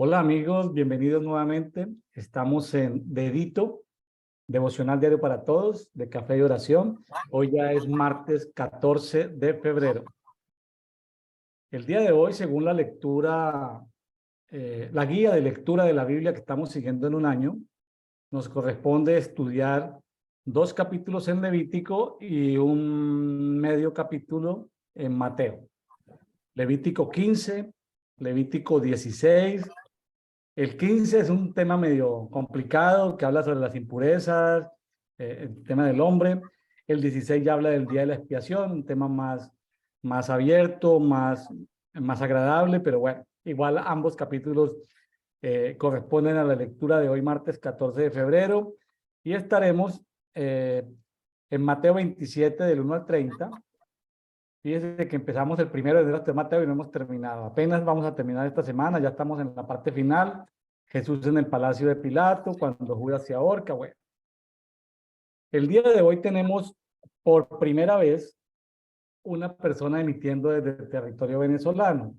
Hola amigos, bienvenidos nuevamente. Estamos en Dedito, Devocional Diario para Todos, de Café y Oración. Hoy ya es martes 14 de febrero. El día de hoy, según la lectura, la guía de lectura de la Biblia que estamos siguiendo en un año, nos corresponde estudiar 2 capítulos en Levítico y un medio capítulo en Mateo. Levítico 15, Levítico 16. El 15 es un tema medio complicado que habla sobre las impurezas, el tema del hombre. El 16 ya habla del día de la expiación, un tema más abierto, más agradable, pero bueno, igual ambos capítulos corresponden a la lectura de hoy, martes 14 de febrero, y estaremos en Mateo 27, del 1 al 30. Fíjense que empezamos el 1 de enero hasta Mateo y no hemos terminado. Apenas vamos a terminar esta semana, ya estamos en la parte final. Jesús en el palacio de Pilato, cuando Judas se ahorca. Bueno, el día de hoy tenemos por primera vez una persona emitiendo desde el territorio venezolano.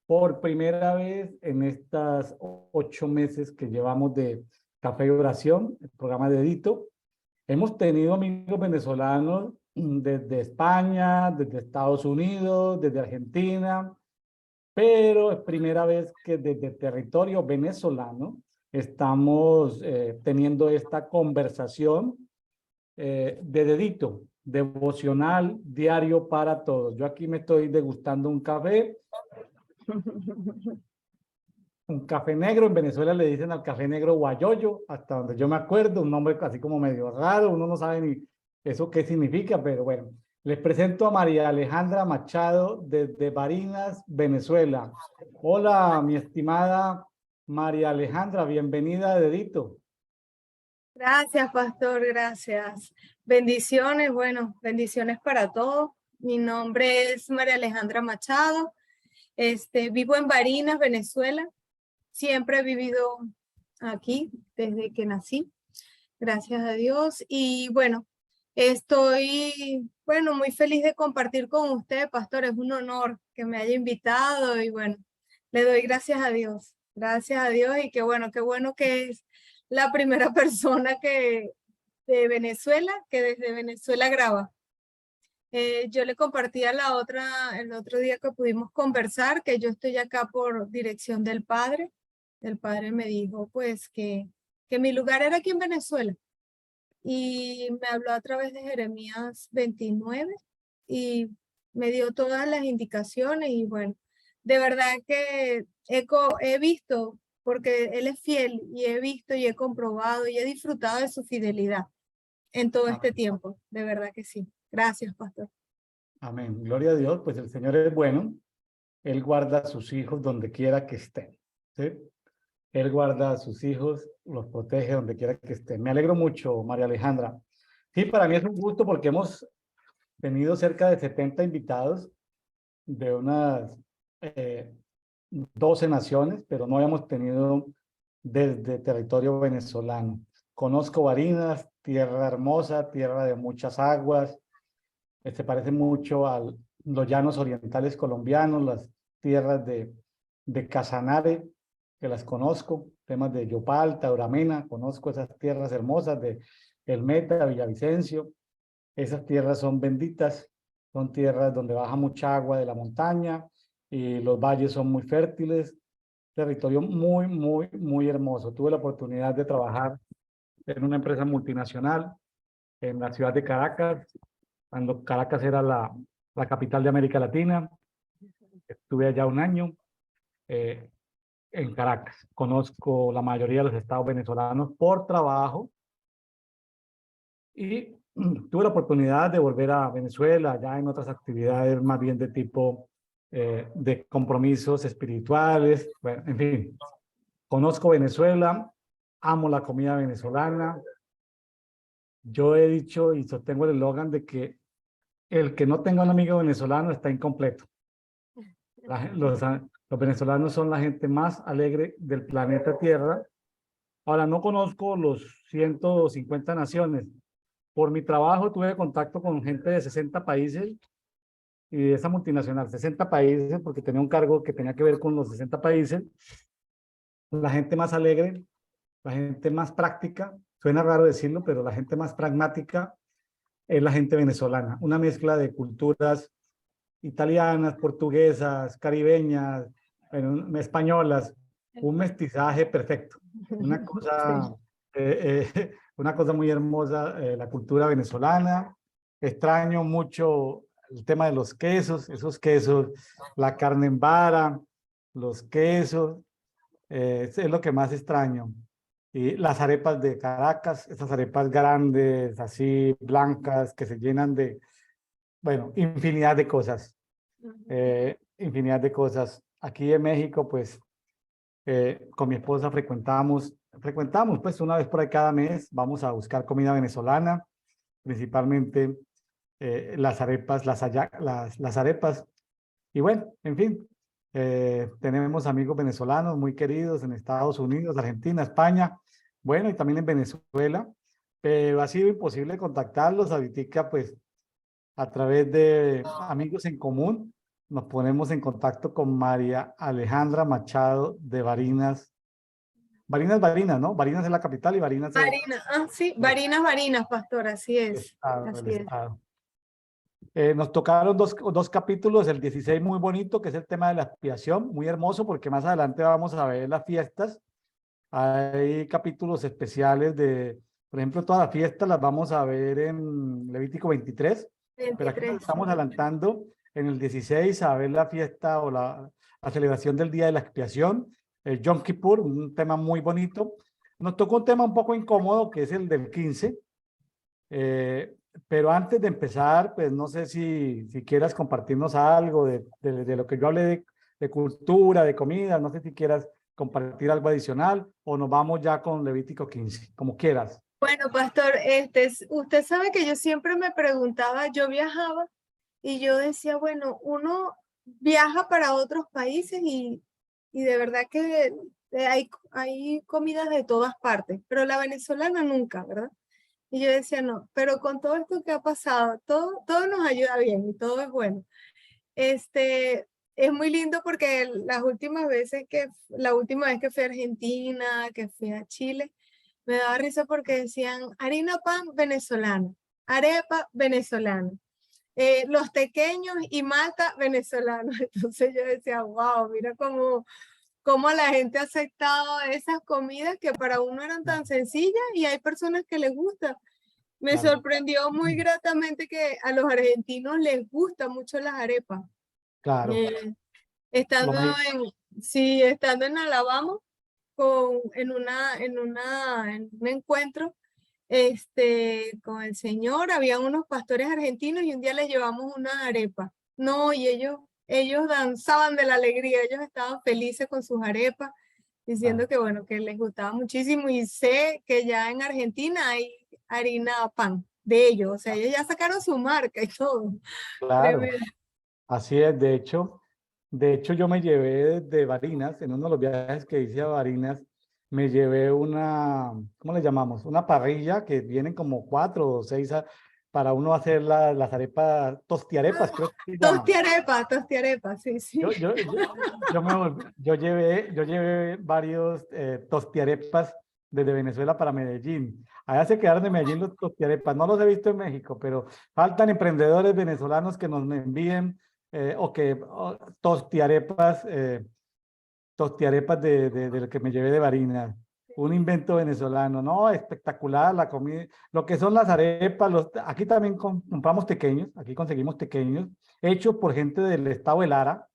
Por primera vez en estas 8 meses que llevamos de Café y Oración, el programa de Edito, hemos tenido amigos venezolanos desde España, desde Estados Unidos, desde Argentina, pero es primera vez que desde el territorio venezolano estamos teniendo esta conversación de dedito, devocional, diario para todos. Yo aquí me estoy degustando un café negro. En Venezuela le dicen al café negro guayoyo, hasta donde yo me acuerdo, un nombre así como medio raro, uno no sabe ni eso qué significa, pero bueno. Les presento a María Alejandra Machado desde Barinas, Venezuela. Hola, mi estimada María Alejandra, bienvenida a Dedito. Gracias, pastor, gracias. Bendiciones, bueno, bendiciones para todos. Mi nombre es María Alejandra Machado. Vivo en Barinas, Venezuela. Siempre he vivido aquí desde que nací, gracias a Dios. Y bueno, estoy, muy feliz de compartir con usted, pastor. Es un honor que me haya invitado y bueno, le doy gracias a Dios. Gracias a Dios y qué bueno que es la primera persona de Venezuela que desde Venezuela graba. Yo le compartí el otro día que pudimos conversar, que yo estoy acá por dirección del Padre. El Padre me dijo pues que mi lugar era aquí en Venezuela y me habló a través de Jeremías 29 y me dio todas las indicaciones y bueno, de verdad que he visto, porque Él es fiel y he visto y he comprobado y he disfrutado de su fidelidad en todo este tiempo, de verdad que sí. Gracias, pastor. Amén. Gloria a Dios, pues el Señor es bueno. Él guarda a sus hijos donde quiera que estén. ¿Sí? Él guarda a sus hijos, los protege donde quiera que estén. Me alegro mucho, María Alejandra. Sí, para mí es un gusto porque hemos tenido cerca de 70 invitados de unas 12 naciones, pero no habíamos tenido desde territorio venezolano. Conozco Barinas, tierra hermosa, tierra de muchas aguas. Se parece mucho a los llanos orientales colombianos, las tierras de Casanare, que las conozco, temas de Yopal, Tauramena, conozco esas tierras hermosas de El Meta, Villavicencio. Esas tierras son benditas, son tierras donde baja mucha agua de la montaña y los valles son muy fértiles, territorio muy hermoso. Tuve la oportunidad de trabajar en una empresa multinacional en la ciudad de Caracas, cuando Caracas era la capital de América Latina. Estuve allá un año en Caracas. Conozco la mayoría de los estados venezolanos por trabajo y tuve la oportunidad de volver a Venezuela, ya en otras actividades más bien de tipo de compromisos espirituales. Bueno, en fin, conozco Venezuela, amo la comida venezolana. Yo he dicho y sostengo el eslogan de que el que no tenga un amigo venezolano está incompleto. Los venezolanos son la gente más alegre del planeta Tierra. Ahora, no conozco los 150 naciones. Por mi trabajo tuve contacto con gente de 60 países y de esa multinacional, 60 países, porque tenía un cargo que tenía que ver con los 60 países. la gente más alegre, la gente más práctica, suena raro decirlo, pero la gente más pragmática es la gente venezolana. Una mezcla de culturas italianas, portuguesas, caribeñas, bueno, españolas, un mestizaje perfecto. Una cosa, una cosa muy hermosa, la cultura venezolana. Extraño mucho el tema de los quesos, esos quesos, la carne en vara, los quesos, es lo que más extraño. Y las arepas de Caracas, esas arepas grandes, así blancas, que se llenan de, bueno, infinidad de cosas. Infinidad de cosas. Aquí en México, pues, con mi esposa frecuentamos pues una vez por ahí cada mes, vamos a buscar comida venezolana, principalmente las arepas, las arepas. Y bueno, en fin, tenemos amigos venezolanos muy queridos en Estados Unidos, Argentina, España, bueno, y también en Venezuela, pero ha sido imposible contactarlos. Ahorita, pues, a través de amigos en común, nos ponemos en contacto con María Alejandra Machado de Barinas. Barinas, ¿no? Barinas es la capital y Barinas es Barinas, sí, Barinas, pastor, así el es. estado. El Así es. estado. Nos tocaron dos capítulos, el 16 muy bonito, que es el tema de la expiación, muy hermoso, porque más adelante vamos a ver las fiestas. Hay capítulos especiales de, por ejemplo, todas las fiestas las vamos a ver en Levítico 23, pero aquí nos 23. estamos adelantando en el 16 a ver la fiesta o la celebración del Día de la Expiación, el Yom Kippur, un tema muy bonito. Nos tocó un tema un poco incómodo, que es el del 15, pero antes de empezar, pues no sé si quieras compartirnos algo de lo que yo hablé de cultura, de comida, no sé si quieras compartir algo adicional o nos vamos ya con Levítico 15, como quieras. Bueno, pastor, usted sabe que yo siempre me preguntaba, yo viajaba y yo decía, bueno, uno viaja para otros países y de verdad que hay comidas de todas partes, pero la venezolana nunca, ¿verdad? Y yo decía, no, pero con todo esto que ha pasado, todo nos ayuda bien y todo es bueno. Es muy lindo porque la última vez que fui a Argentina, que fui a Chile, me daba risa porque decían harina pan venezolana, arepa venezolana, los tequeños y malta venezolanos. Entonces yo decía, wow, mira cómo la gente ha aceptado esas comidas que para uno eran tan sencillas y hay personas que les gusta. Me Claro. sorprendió muy gratamente que a los argentinos les gustan mucho las arepas. Claro. Eh, Lo estando me- estando en Alabama, en un encuentro con el señor, había unos pastores argentinos y un día les llevamos una arepa. No, y ellos danzaban de la alegría, ellos estaban felices con sus arepas, diciendo que bueno, que les gustaba muchísimo y sé que ya en Argentina hay harina pan de ellos, o sea, ellos ya sacaron su marca y todo. Claro, Tremendo. así es. De hecho, yo me llevé de Barinas, en uno de los viajes que hice a Barinas, me llevé una, ¿cómo le llamamos? Una parrilla que vienen como 4 o 6 para uno hacer las arepas, tostiarepas, creo que se llaman. Tostiarepa, sí, sí. Yo llevé varios tostiarepas desde Venezuela para Medellín. Allá se quedaron de Medellín los tostiarepas. No los he visto en México, pero faltan emprendedores venezolanos que nos envíen tostiarepas de lo que me llevé de Barinas. Un invento venezolano, ¿no? Espectacular la comida. Lo que son las arepas, aquí también compramos tequeños, aquí conseguimos tequeños, hechos por gente del estado de Lara.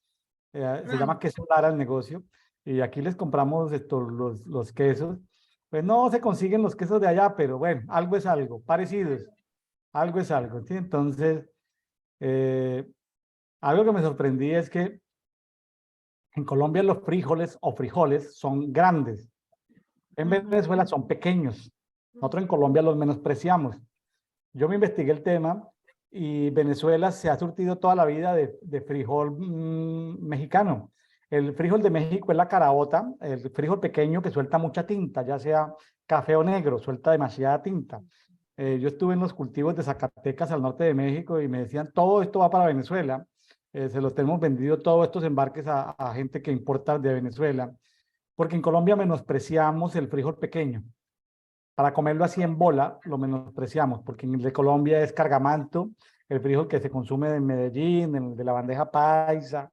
Se llama Queso Lara el negocio, y aquí les compramos los quesos. Pues no se consiguen los quesos de allá, pero bueno, algo es algo, parecidos, algo es algo, ¿sí? Entonces, eh, algo que me sorprendí es que en Colombia los frijoles son grandes, en Venezuela son pequeños. Nosotros en Colombia los menospreciamos. Yo me investigué el tema y Venezuela se ha surtido toda la vida de frijol mexicano. El frijol de México es la caraota, el frijol pequeño que suelta mucha tinta, ya sea café o negro, suelta demasiada tinta. Yo estuve en los cultivos de Zacatecas al norte de México y me decían, todo esto va para Venezuela. Se los tenemos vendido todos estos embarques a gente que importa de Venezuela. porque en Colombia menospreciamos el frijol pequeño. Para comerlo así en bola, lo menospreciamos, porque en el de Colombia es cargamanto, el frijol que se consume en Medellín, el de la bandeja paisa,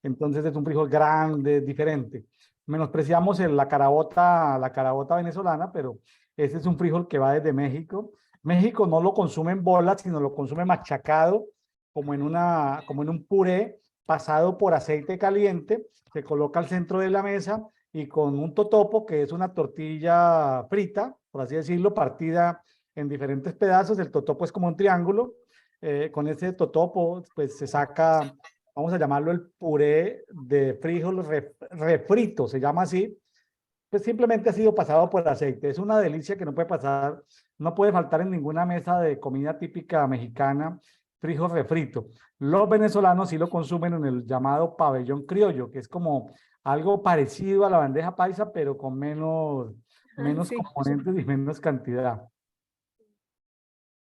entonces es un frijol grande, diferente. Menospreciamos la caraota venezolana, pero ese es un frijol que va desde México. México no lo consume en bolas, sino lo consume machacado, como en un puré pasado por aceite caliente, se coloca al centro de la mesa y con un totopo, que es una tortilla frita, por así decirlo, partida en diferentes pedazos. El totopo es como un triángulo. Con ese totopo, pues se saca, vamos a llamarlo el puré de frijol refrito, se llama así, pues simplemente ha sido pasado por aceite. Es una delicia que no puede pasar, no puede faltar en ninguna mesa de comida típica mexicana, frijol refrito. Los venezolanos sí lo consumen en el llamado pabellón criollo, que es como algo parecido a la bandeja paisa, pero con menos Sí, componentes y menos cantidad.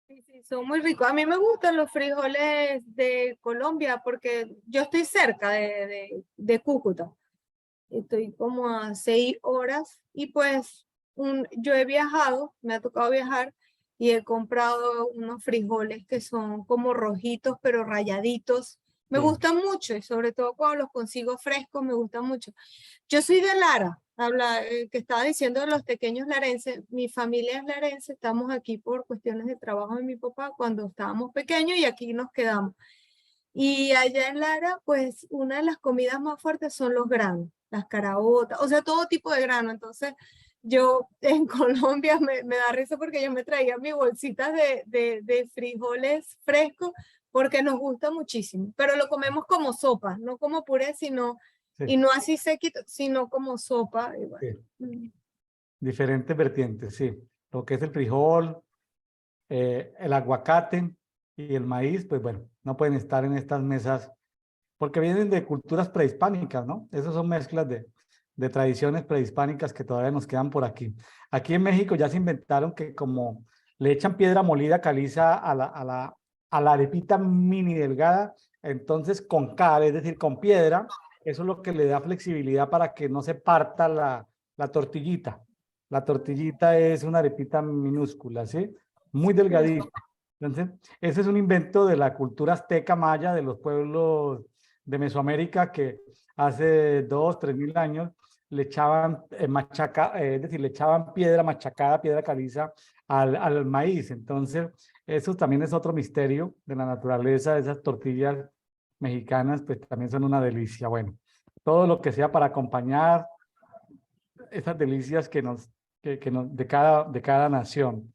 sí, sí, son muy ricos. A mí me gustan los frijoles de Colombia porque yo estoy cerca de Cúcuta. Estoy como a 6 horas y pues yo he viajado, me ha tocado viajar y he comprado unos frijoles que son como rojitos pero rayaditos. Me Sí. gustan mucho y sobre todo cuando los consigo frescos me gustan mucho. Yo soy de Lara, que estaba diciendo de los pequeños larenses. Mi familia es larense, estamos aquí por cuestiones de trabajo de mi papá cuando estábamos pequeños y aquí nos quedamos. Y allá en Lara, pues una de las comidas más fuertes son los granos, las caraotas, o sea, todo tipo de grano. Entonces, yo en Colombia me da risa porque yo me traía mis bolsitas de frijoles frescos porque nos gusta muchísimo, pero lo comemos como sopa, no como puré, sino, y Sí, no así sequito, sino como sopa. Y bueno, sí. Diferentes vertientes, sí. Lo que es el frijol, el aguacate y el maíz, pues bueno, no pueden estar en estas mesas porque vienen de culturas prehispánicas, ¿no? Esas son mezclas de tradiciones prehispánicas que todavía nos quedan por aquí. Aquí en México ya se inventaron que como le echan piedra molida caliza a la arepita mini delgada, entonces con cal, es decir, con piedra, eso es lo que le da flexibilidad para que no se parta la tortillita. La tortillita es una arepita minúscula, ¿sí? Muy delgadita. Entonces, ese es un invento de la cultura azteca maya, de los pueblos de Mesoamérica, que hace 2.000 a 3.000 años le echaban es decir, le echaban piedra machacada, piedra caliza al maíz. Entonces, eso también es otro misterio de la naturaleza. Esas tortillas mexicanas, pues también son una delicia. Bueno, todo lo que sea para acompañar esas delicias de cada nación.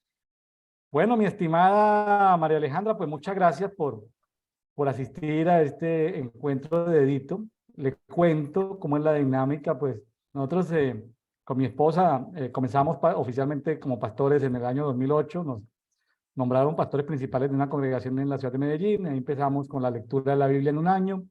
Bueno, mi estimada María Alejandra, pues muchas gracias por asistir a este encuentro de Edito. Le cuento cómo es la dinámica. Pues nosotros con mi esposa comenzamos oficialmente como pastores en el año 2008. Nos nombraron pastores principales de una congregación en la ciudad de Medellín. Ahí empezamos con la lectura de la Biblia en un año.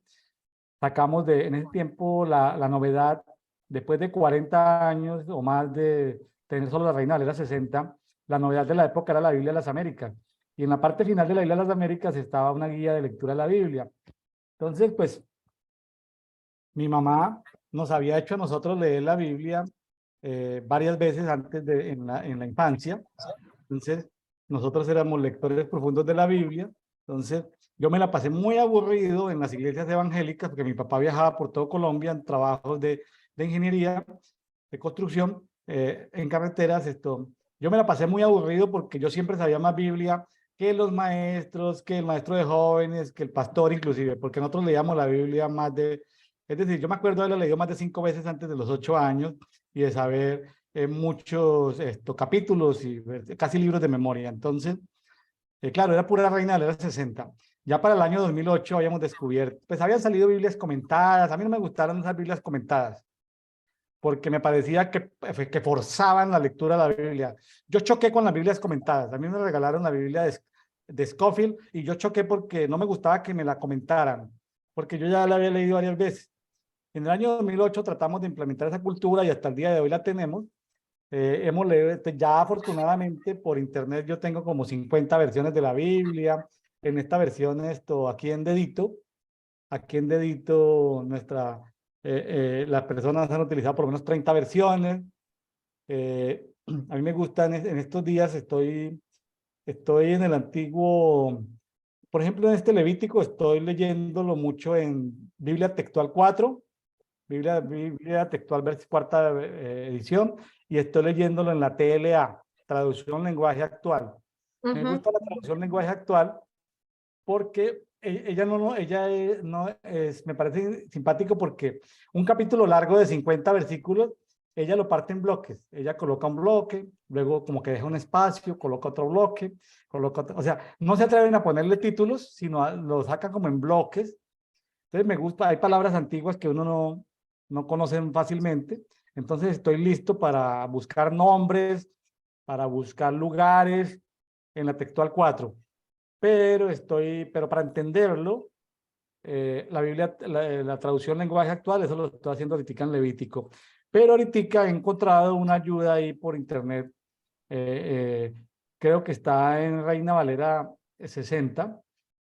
Sacamos en ese tiempo la novedad, después de 40 años o más de tener solo la Reina Valera 60, la novedad de la época era la Biblia de las Américas. Y en la parte final de la Biblia de las Américas estaba una guía de lectura de la Biblia. Entonces, pues, mi mamá nos había hecho a nosotros leer la Biblia varias veces antes en la infancia. Entonces, nosotros éramos lectores profundos de la Biblia. Entonces, yo me la pasé muy aburrido en las iglesias evangélicas porque mi papá viajaba por todo Colombia en trabajos de ingeniería, de construcción, en carreteras. Yo me la pasé muy aburrido porque yo siempre sabía más Biblia que los maestros, que el maestro de jóvenes, que el pastor inclusive, porque nosotros leíamos la Biblia es decir, yo me acuerdo de haberla leído más de 5 veces antes de los 8 años y de saber muchos capítulos y casi libros de memoria. Entonces, claro, era pura Reina Valera 60. Ya para el año 2008 habíamos descubierto, pues habían salido Biblias comentadas. A mí no me gustaron esas Biblias comentadas porque me parecía que forzaban la lectura de la Biblia. Yo choqué con las Biblias comentadas. A mí me regalaron la Biblia de Scofield y yo choqué porque no me gustaba que me la comentaran, porque yo ya la había leído varias veces. En el año 2008 tratamos de implementar esa cultura y hasta el día de hoy la tenemos. Hemos leído, ya afortunadamente por internet yo tengo como 50 versiones de la Biblia. En esta versión, aquí en Dedito, nuestra las personas han utilizado por lo menos 30 versiones. A mí me gusta en estos días, estoy en el antiguo, por ejemplo, en este Levítico estoy leyéndolo mucho en Biblia Textual 4, Biblia Textual cuarta edición, y estoy leyéndolo en la TLA, Traducción Lenguaje Actual. Me gusta la traducción Lenguaje Actual porque ella no es, me parece simpático porque un capítulo largo de 50 versículos, ella lo parte en bloques. Ella coloca un bloque, luego como que deja un espacio, coloca otro bloque, o sea, no se atreven a ponerle títulos, sino lo sacan como en bloques. Entonces me gusta, hay palabras antiguas que uno no conoce fácilmente. Entonces estoy listo para buscar nombres, para buscar lugares en la Textual 4. Pero para entenderlo, la Biblia, la traducción lenguaje actual, eso lo estoy haciendo ahorita en Levítico. Pero ahorita he encontrado una ayuda ahí por internet. Creo que está en Reina Valera 60,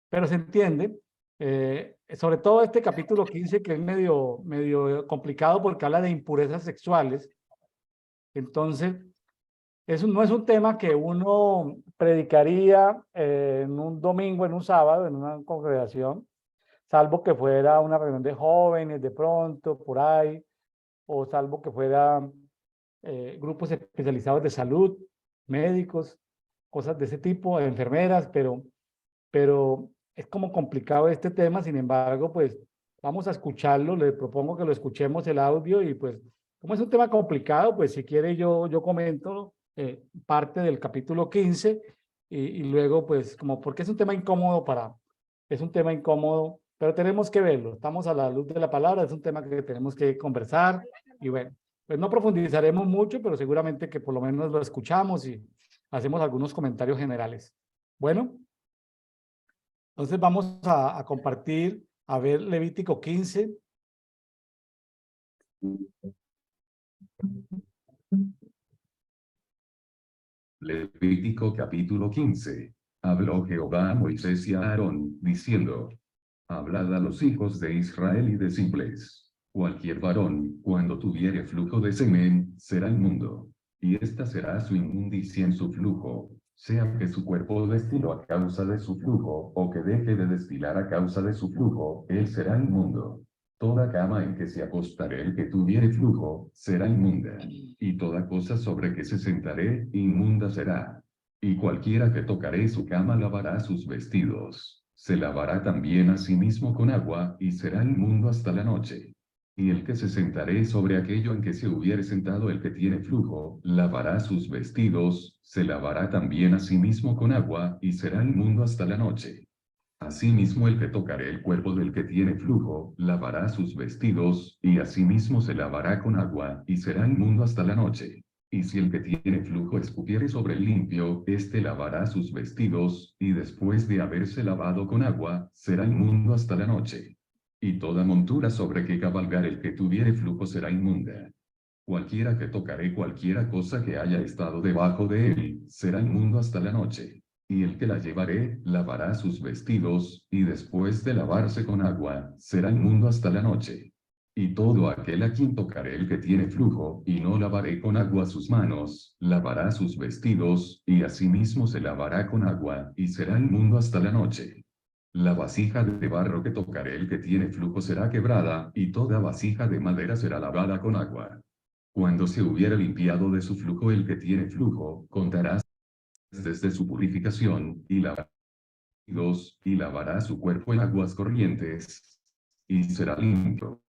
pero se entiende. Sobre todo este capítulo 15, que es medio complicado porque habla de impurezas sexuales. Entonces, eso no es un tema que uno predicaría en un domingo, en un sábado, en una congregación, salvo que fuera una reunión de jóvenes de pronto, por ahí, o salvo que fuera grupos especializados de salud, médicos, cosas de ese tipo, enfermeras, pero es como complicado este tema. Sin embargo, pues vamos a escucharlo. Le propongo que lo escuchemos el audio y pues como es un tema complicado, pues si quiere yo comento parte del capítulo 15 y luego pues como porque es un tema incómodo es un tema incómodo, pero tenemos que verlo. Estamos a la luz de la palabra, es un tema que tenemos que conversar y bueno, pues no profundizaremos mucho, pero seguramente que por lo menos lo escuchamos y hacemos algunos comentarios generales. Bueno. Entonces vamos a compartir, a ver Levítico 15. Levítico capítulo 15. Habló Jehová a Moisés y a Aarón, diciendo: Hablad a los hijos de Israel y decidles: cualquier varón, cuando tuviere flujo de semen, será inmundo. Y esta será su inmundicia en su flujo, sea que su cuerpo destiló a causa de su flujo, o que deje de destilar a causa de su flujo, él será inmundo. Toda cama en que se acostare el que tuviere flujo, será inmunda. Y toda cosa sobre que se sentaré, inmunda será. Y cualquiera que tocaré su cama lavará sus vestidos. Se lavará también a sí mismo con agua, y será inmundo hasta la noche. Y el que se sentaré sobre aquello en que se hubiere sentado el que tiene flujo, lavará sus vestidos, se lavará también a sí mismo con agua, y será inmundo hasta la noche. Asimismo el que tocaré el cuerpo del que tiene flujo, lavará sus vestidos, y asimismo se lavará con agua, y será inmundo hasta la noche. Y si el que tiene flujo escupiere sobre el limpio, éste lavará sus vestidos, y después de haberse lavado con agua, será inmundo hasta la noche. Y toda montura sobre que cabalgar el que tuviere flujo será inmunda. Cualquiera que tocaré cualquiera cosa que haya estado debajo de él, será inmundo hasta la noche. Y el que la llevaré, lavará sus vestidos, y después de lavarse con agua, será inmundo hasta la noche. Y todo aquel a quien tocaré el que tiene flujo, y no lavaré con agua sus manos, lavará sus vestidos, y asimismo se lavará con agua, y será inmundo hasta la noche. La vasija de barro que tocaré el que tiene flujo será quebrada, y toda vasija de madera será lavada con agua. Cuando se hubiera limpiado de su flujo el que tiene flujo, contarás desde su purificación, y lavará su cuerpo en aguas corrientes, y será limpio.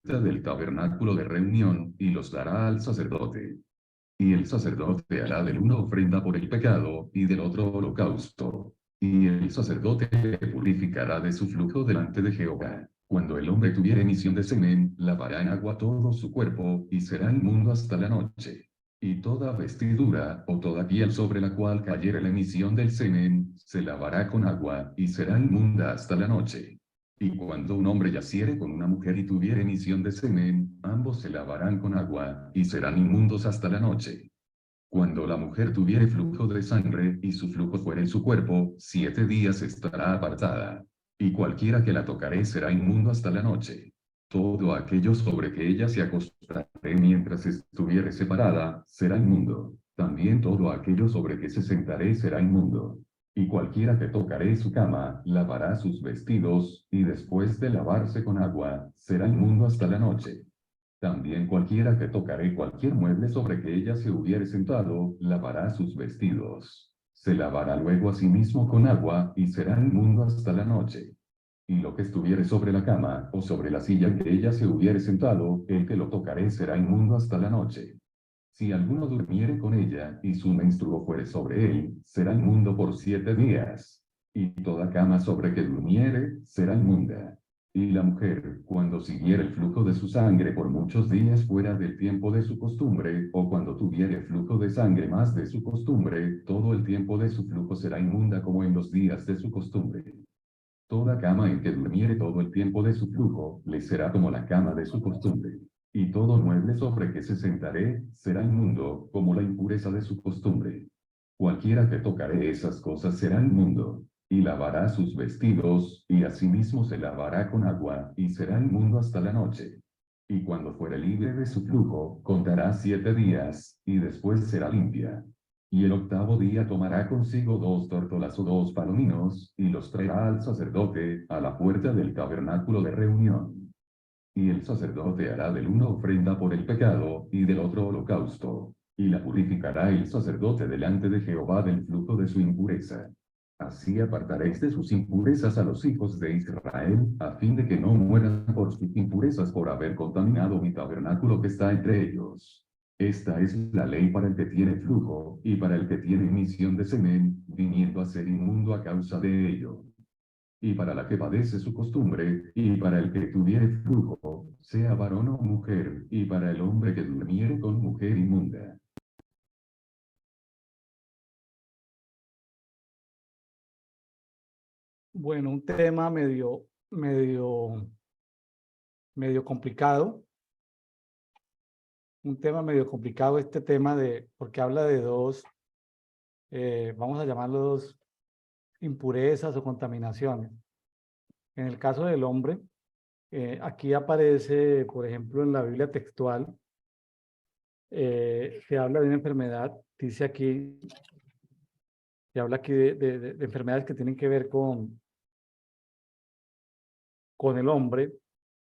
Del tabernáculo de reunión, y los dará al sacerdote. Y el sacerdote hará del uno ofrenda por el pecado, y del otro holocausto. Y el sacerdote le purificará de su flujo delante de Jehová. Cuando el hombre tuviere emisión de semen, lavará en agua todo su cuerpo, y será inmundo hasta la noche. Y toda vestidura, o toda piel sobre la cual cayere la emisión del semen, se lavará con agua, y será inmunda hasta la noche. Y cuando un hombre yaciere con una mujer y tuviere emisión de semen, ambos se lavarán con agua, y serán inmundos hasta la noche. Cuando la mujer tuviere flujo de sangre, y su flujo fuere en su cuerpo, 7 días estará apartada. Y cualquiera que la tocare será inmundo hasta la noche. Todo aquello sobre que ella se acostare mientras estuviere separada, será inmundo. También todo aquello sobre que se sentaré será inmundo. Y cualquiera que tocare su cama, lavará sus vestidos, y después de lavarse con agua, será inmundo hasta la noche. También cualquiera que tocare cualquier mueble sobre que ella se hubiere sentado, lavará sus vestidos. Se lavará luego a sí mismo con agua, y será inmundo hasta la noche. Y lo que estuviere sobre la cama, o sobre la silla en que ella se hubiere sentado, el que lo tocare será inmundo hasta la noche. Si alguno durmiere con ella, y su menstruo fuere sobre él, será inmundo por 7 días. Y toda cama sobre que durmiere, será inmunda. Y la mujer, cuando siguiere el flujo de su sangre por muchos días fuera del tiempo de su costumbre, o cuando tuviere flujo de sangre más de su costumbre, todo el tiempo de su flujo será inmunda como en los días de su costumbre. Toda cama en que durmiere todo el tiempo de su flujo, le será como la cama de su costumbre. Y todo mueble sobre que se sentaré, será inmundo, como la impureza de su costumbre. Cualquiera que tocare esas cosas será inmundo, y lavará sus vestidos, y asimismo se lavará con agua, y será inmundo hasta la noche. Y cuando fuere libre de su flujo, contará 7 días, y después será limpia. Y el 8º día tomará consigo 2 tórtolas o 2 palominos, y los traerá al sacerdote, a la puerta del tabernáculo de reunión. Y el sacerdote hará del uno ofrenda por el pecado, y del otro holocausto. Y la purificará el sacerdote delante de Jehová del flujo de su impureza. Así apartaréis de sus impurezas a los hijos de Israel, a fin de que no mueran por sus impurezas por haber contaminado mi tabernáculo que está entre ellos. Esta es la ley para el que tiene flujo, y para el que tiene emisión de semen, viniendo a ser inmundo a causa de ello. Y para la que padece su costumbre, y para el que tuviere flujo, sea varón o mujer, y para el hombre que durmiere con mujer inmunda. Bueno, un tema medio complicado. Un tema medio complicado este tema porque habla de dos, vamos a llamarlos impurezas o contaminaciones. En el caso del hombre, aquí aparece, por ejemplo, en la Biblia textual, se habla de una enfermedad, dice aquí, se habla aquí de enfermedades que tienen que ver con el hombre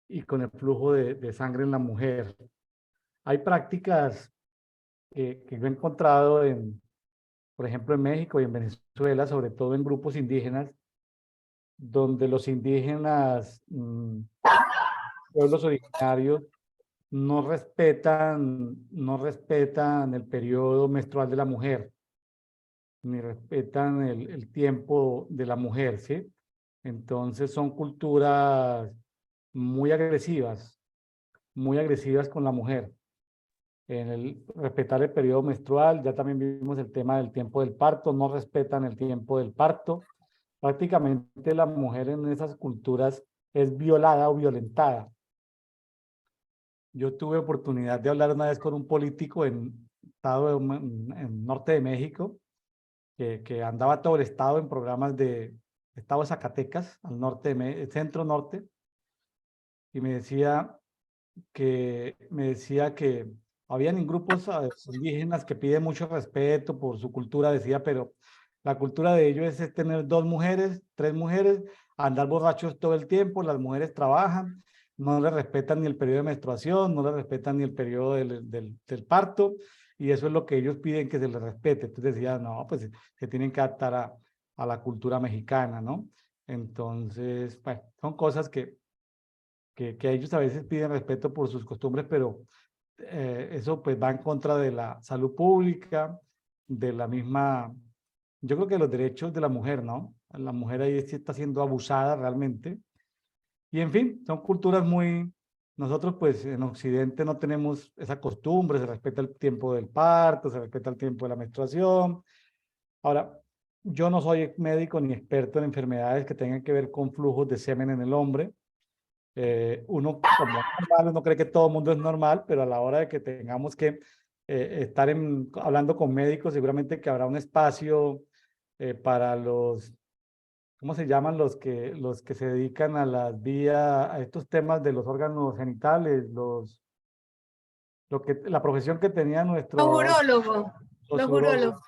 y con el flujo de sangre en la mujer. Hay prácticas que yo he encontrado por ejemplo, en México y en Venezuela, sobre todo en grupos indígenas, donde los indígenas, pueblos originarios, no respetan el periodo menstrual de la mujer, ni respetan el tiempo de la mujer, ¿sí? Entonces son culturas muy agresivas con la mujer. En el respetar el periodo menstrual, ya también vimos el tema del tiempo del parto, no respetan el tiempo del parto. Prácticamente la mujer en esas culturas es violada o violentada. Yo tuve oportunidad de hablar una vez con un político en norte de México, que andaba todo el estado en programas de estado de Zacatecas, al norte, centro norte, y me decía que habían grupos indígenas que piden mucho respeto por su cultura, decía, pero la cultura de ellos es tener 2 mujeres, 3 mujeres, andar borrachos todo el tiempo, las mujeres trabajan, no le respetan ni el periodo de menstruación, no le respetan ni el periodo del parto, y eso es lo que ellos piden que se les respete. Entonces decía, no, pues se tienen que adaptar a la cultura mexicana, ¿no? Entonces, bueno, son cosas que ellos a veces piden respeto por sus costumbres, pero eso pues va en contra de la salud pública, de la misma, yo creo que los derechos de la mujer, ¿no? La mujer ahí sí está siendo abusada realmente. Y en fin, son culturas nosotros pues en Occidente no tenemos esa costumbre, se respeta el tiempo del parto, se respeta el tiempo de la menstruación. Ahora, yo no soy médico ni experto en enfermedades que tengan que ver con flujos de semen en el hombre. Uno como normal, uno cree que todo el mundo es normal, pero a la hora de que tengamos que estar hablando con médicos, seguramente que habrá un espacio para los ¿cómo se llaman los que se dedican a las vías, a estos temas de los órganos genitales, la profesión que tenía Los nuestros urólogos, los los urólogos? urólogos.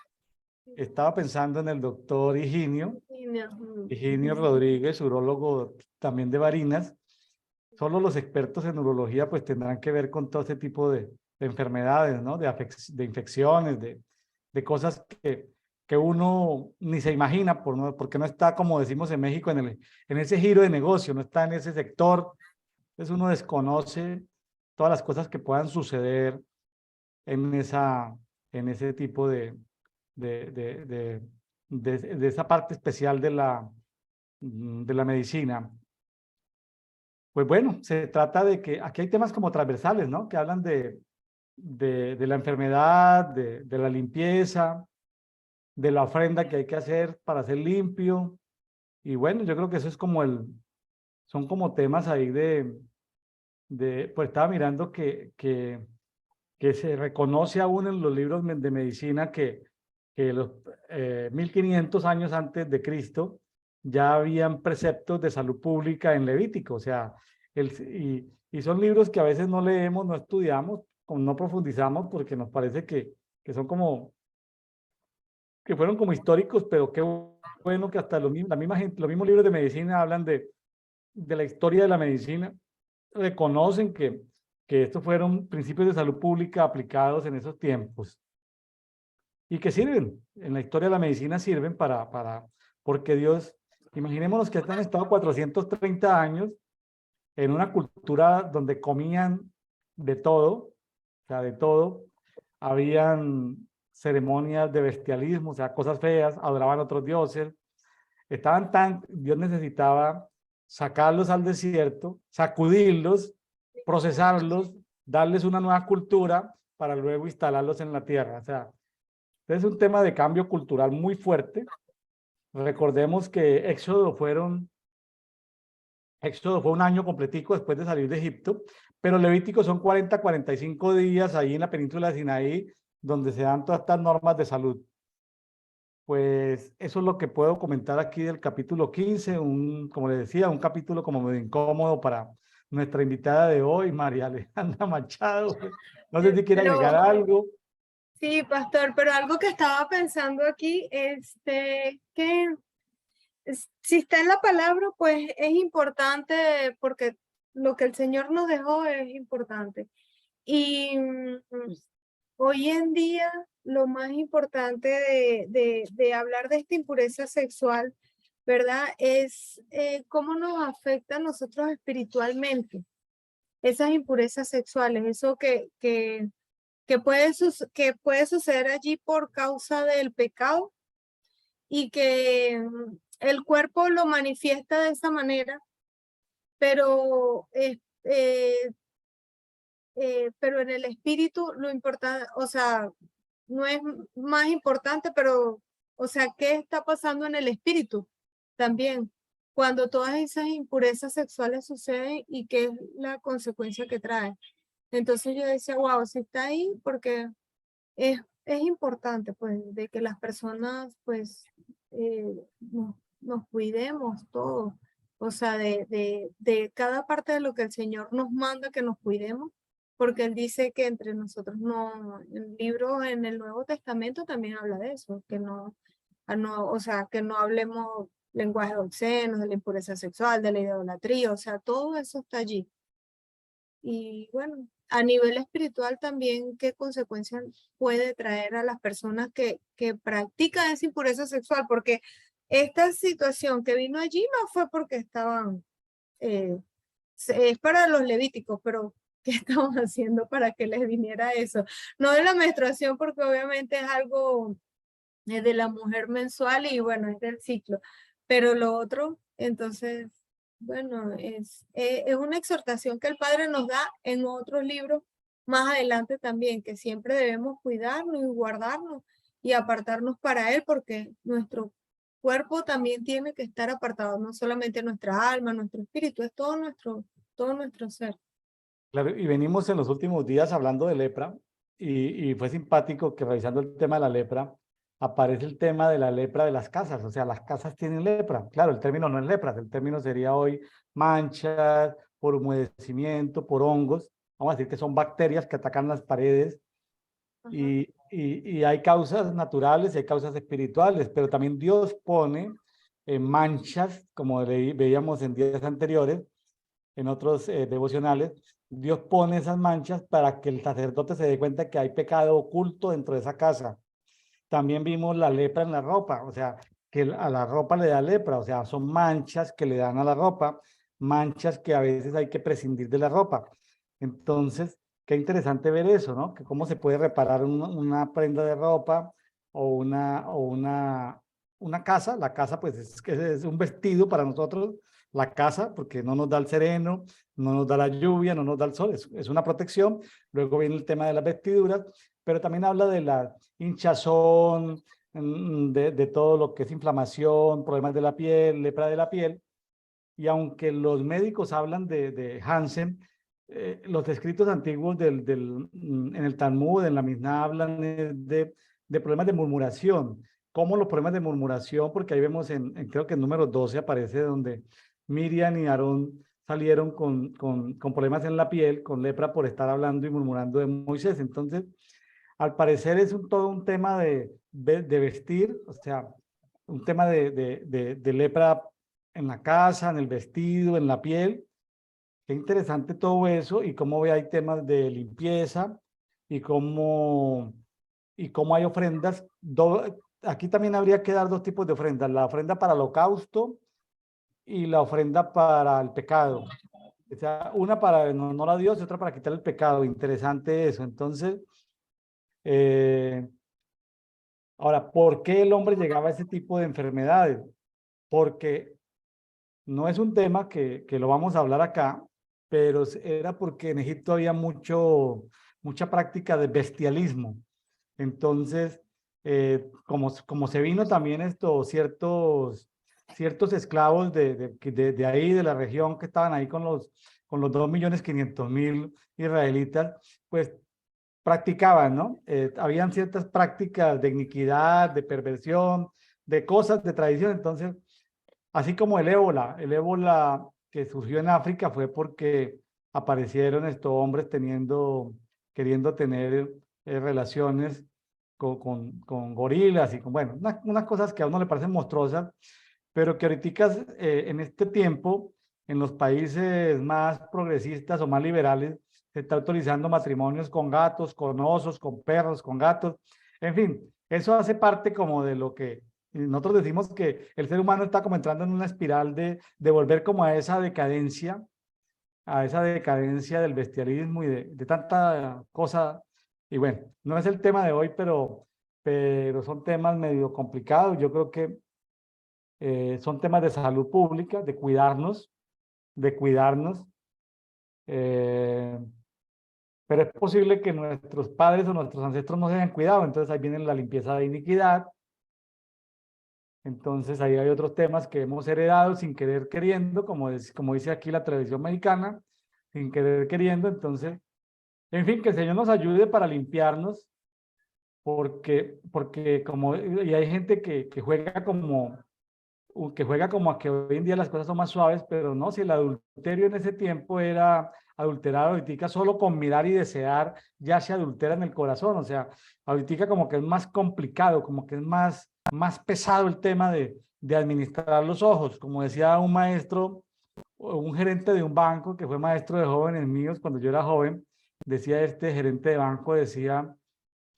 Estaba pensando en el doctor Higinio, Sí, no. Higinio Rodríguez, urólogo también de Barinas. Solo los expertos en urología pues tendrán que ver con todo este tipo de enfermedades, ¿no? De infecciones, de cosas que uno ni se imagina porque no está, como decimos en México, en ese giro de negocio, no está en ese sector. Entonces uno desconoce todas las cosas que puedan suceder en ese tipo de, de, de, de esa parte especial de la medicina. Pues bueno, se trata de que aquí hay temas como transversales, ¿no? Que hablan de la enfermedad, de la limpieza, de la ofrenda que hay que hacer para ser limpio. Y bueno, yo creo que eso es como son como temas ahí pues estaba mirando que se reconoce aún en los libros de medicina que los 1500 años antes de Cristo ya habían preceptos de salud pública en Levítico, o sea, y son libros que a veces no leemos, no estudiamos, o no profundizamos porque nos parece que son que fueron como históricos, pero qué bueno que hasta la misma gente, los mismos libros de medicina hablan de la historia de la medicina, reconocen que estos fueron principios de salud pública aplicados en esos tiempos y que sirven, en la historia de la medicina sirven porque Dios, imaginémonos que han estado 430 años en una cultura donde comían de todo, o sea, de todo, habían ceremonias de bestialismo, o sea, cosas feas, adoraban a otros dioses, Dios necesitaba sacarlos al desierto, sacudirlos, procesarlos, darles una nueva cultura para luego instalarlos en la tierra. O sea, es un tema de cambio cultural muy fuerte. Recordemos que Éxodo fue un año completico después de salir de Egipto, pero Levítico son 45 días ahí en la península de Sinaí, donde se dan todas estas normas de salud. Pues eso es lo que puedo comentar aquí del capítulo 15, como les decía, un capítulo como medio incómodo para nuestra invitada de hoy, María Alejandra Machado. No sé si quiere agregar algo. Sí, pastor, pero algo que estaba pensando aquí, que si está en la palabra, pues es importante porque lo que el Señor nos dejó es importante. Y hoy en día lo más importante de hablar de esta impureza sexual, ¿verdad? Es cómo nos afecta a nosotros espiritualmente, esas impurezas sexuales, eso que puede suceder allí por causa del pecado y que el cuerpo lo manifiesta de esa manera, pero pero en el espíritu lo importante, o sea, no es más importante, pero, o sea, ¿qué está pasando en el espíritu también? Cuando todas esas impurezas sexuales suceden y qué es la consecuencia que trae. Entonces yo decía, wow, si está ahí, porque es importante, pues, de que las personas, pues, nos cuidemos todos. O sea, de cada parte de lo que el Señor nos manda que nos cuidemos, porque Él dice que entre nosotros no, el libro en el Nuevo Testamento también habla de eso, que o sea, que no hablemos lenguaje obsceno, de la impureza sexual, de la idolatría, o sea, todo eso está allí. Y bueno, a nivel espiritual también, ¿qué consecuencias puede traer a las personas que practican esa impureza sexual? Porque esta situación que vino allí no fue porque estaban, es para los levíticos, pero ¿qué estaban haciendo para que les viniera eso? No de la menstruación, porque obviamente es algo de la mujer mensual y bueno, es del ciclo, pero lo otro, entonces, bueno, es una exhortación que el Padre nos da en otros libros más adelante también, que siempre debemos cuidarnos y guardarnos y apartarnos para Él, porque nuestro cuerpo también tiene que estar apartado, no solamente nuestra alma, nuestro espíritu, es todo nuestro ser. Claro, y venimos en los últimos días hablando de lepra y fue simpático que revisando el tema de la lepra, aparece el tema de la lepra de las casas, o sea, las casas tienen lepra. Claro, el término no es lepra, el término sería hoy manchas por humedecimiento, por hongos. Vamos a decir que son bacterias que atacan las paredes y hay causas naturales y hay causas espirituales, pero también Dios pone manchas, como veíamos en días anteriores, en otros devocionales, Dios pone esas manchas para que el sacerdote se dé cuenta que hay pecado oculto dentro de esa casa. También vimos la lepra en la ropa, o sea, que a la ropa le da lepra, o sea, son manchas que le dan a la ropa, manchas que a veces hay que prescindir de la ropa. Entonces, qué interesante ver eso, ¿no? Que cómo se puede reparar una prenda de ropa o una casa. La casa, pues, es un vestido para nosotros, la casa, porque no nos da el sereno, no nos da la lluvia, no nos da el sol, es una protección. Luego viene el tema de las vestiduras, pero también habla de la hinchazón, de todo lo que es inflamación, problemas de la piel, lepra de la piel. Y aunque los médicos hablan de Hansen, los escritos antiguos en el Talmud, en la Mishnah, hablan de problemas de murmuración. ¿Cómo los problemas de murmuración? Porque ahí vemos, creo que en número 12 aparece donde Miriam y Aarón salieron con problemas en la piel, con lepra por estar hablando y murmurando de Moisés. Entonces, al parecer es todo un tema de vestir, o sea, un tema de lepra en la casa, en el vestido, en la piel. Qué interesante todo eso y cómo hay temas de limpieza y cómo hay ofrendas. Aquí también habría que dar dos tipos de ofrendas, la ofrenda para el holocausto y la ofrenda para el pecado. O sea, una para en honor a Dios y otra para quitar el pecado. Interesante eso. Entonces, ahora, ¿por qué el hombre llegaba a ese tipo de enfermedades? Porque no es un tema que lo vamos a hablar acá, pero era porque en Egipto había mucha práctica de bestialismo. Entonces, como se vino también ciertos esclavos de ahí, de la región que estaban ahí con los 2.500.000 israelitas, pues practicaban, ¿no? Habían ciertas prácticas de iniquidad, de perversión, de cosas, de tradición. Entonces, así como el ébola que surgió en África fue porque aparecieron estos hombres queriendo tener relaciones con gorilas y bueno, unas cosas que a uno le parecen monstruosas, pero que ahorita en este tiempo, en los países más progresistas o más liberales, se está autorizando matrimonios con gatos, con osos, con perros, con gatos. En fin, eso hace parte como de lo que nosotros decimos, que el ser humano está como entrando en una espiral de volver como a esa decadencia del bestialismo y de tanta cosa. Y bueno, no es el tema de hoy, pero son temas medio complicados. Yo creo que son temas de salud pública, de cuidarnos. Pero es posible que nuestros padres o nuestros ancestros no se hayan cuidado, entonces ahí viene la limpieza de iniquidad. Entonces ahí hay otros temas que hemos heredado sin querer queriendo, como dice aquí la tradición mexicana, sin querer queriendo. Entonces, en fin, que el Señor nos ayude para limpiarnos, porque y hay gente que juega como a que hoy en día las cosas son más suaves, pero no, si el adulterio en ese tiempo era adulterar, ahorita solo con mirar y desear ya se adultera en el corazón. O sea, ahorita como que es más complicado, como que es más pesado el tema de administrar los ojos. Como decía un maestro, un gerente de un banco que fue maestro de jóvenes míos cuando yo era joven, decía este gerente de banco, decía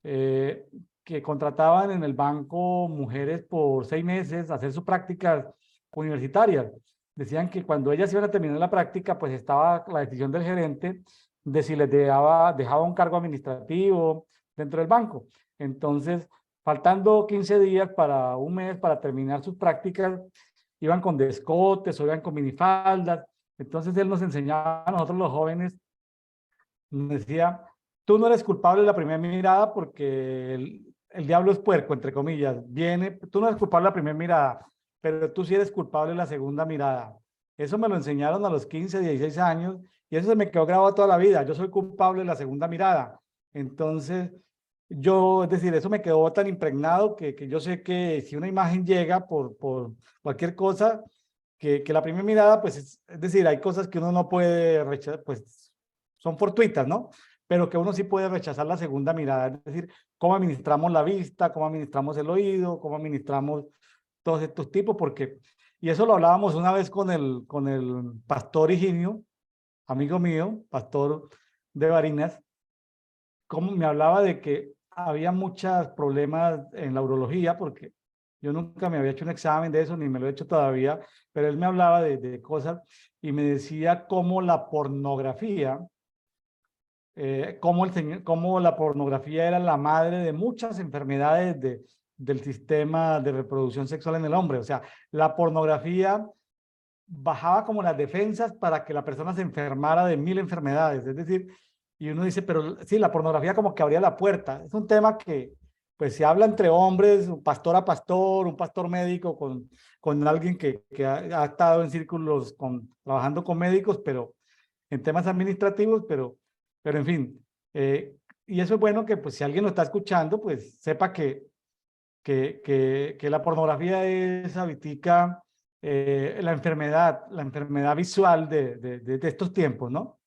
que contrataban en el banco mujeres por 6 meses a hacer sus prácticas universitarias. Decían que cuando ellas iban a terminar la práctica, pues estaba la decisión del gerente de si les dejaba un cargo administrativo dentro del banco. Entonces, faltando 15 días para un mes para terminar sus prácticas, iban con descotes o iban con minifaldas. Entonces, él nos enseñaba a nosotros los jóvenes, nos decía: tú no eres culpable de la primera mirada porque el diablo es puerco, entre comillas. Tú no eres culpable de la primera mirada, pero tú sí eres culpable de la segunda mirada. Eso me lo enseñaron a los 15, 16 años y eso se me quedó grabado toda la vida. Yo soy culpable de la segunda mirada. Entonces, yo, es decir, eso me quedó tan impregnado que yo sé que si una imagen llega por cualquier cosa, que la primera mirada, pues, es decir, hay cosas que uno no puede rechazar, pues, son fortuitas, ¿no? Pero que uno sí puede rechazar la segunda mirada, es decir, cómo administramos la vista, cómo administramos el oído, cómo administramos todos estos tipos, porque, y eso lo hablábamos una vez con el pastor Higinio, amigo mío, pastor de Barinas, como me hablaba de que había muchos problemas en la urología, porque yo nunca me había hecho un examen de eso, ni me lo he hecho todavía, pero él me hablaba de cosas y me decía cómo la pornografía, cómo la pornografía era la madre de muchas enfermedades del sistema de reproducción sexual en el hombre. O sea, la pornografía bajaba como las defensas para que la persona se enfermara de 1000 enfermedades. Es decir, y uno dice, pero sí, la pornografía como que abría la puerta. Es un tema que pues se habla entre hombres, un pastor a pastor, un pastor médico con alguien que ha estado en círculos trabajando con médicos, pero en temas administrativos, pero en fin. Y eso es bueno que pues si alguien lo está escuchando, pues sepa que la pornografía es ahorita la enfermedad visual de estos tiempos, ¿no?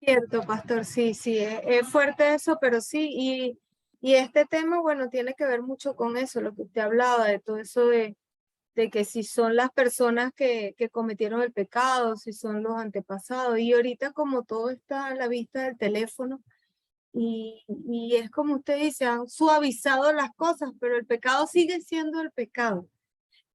Cierto, pastor, sí, sí, es fuerte eso, pero sí, y este tema, bueno, tiene que ver mucho con eso, lo que usted hablaba, de todo eso de que si son las personas que cometieron el pecado, si son los antepasados, y ahorita como todo está a la vista del teléfono, y es como usted dice, han suavizado las cosas, pero el pecado sigue siendo el pecado.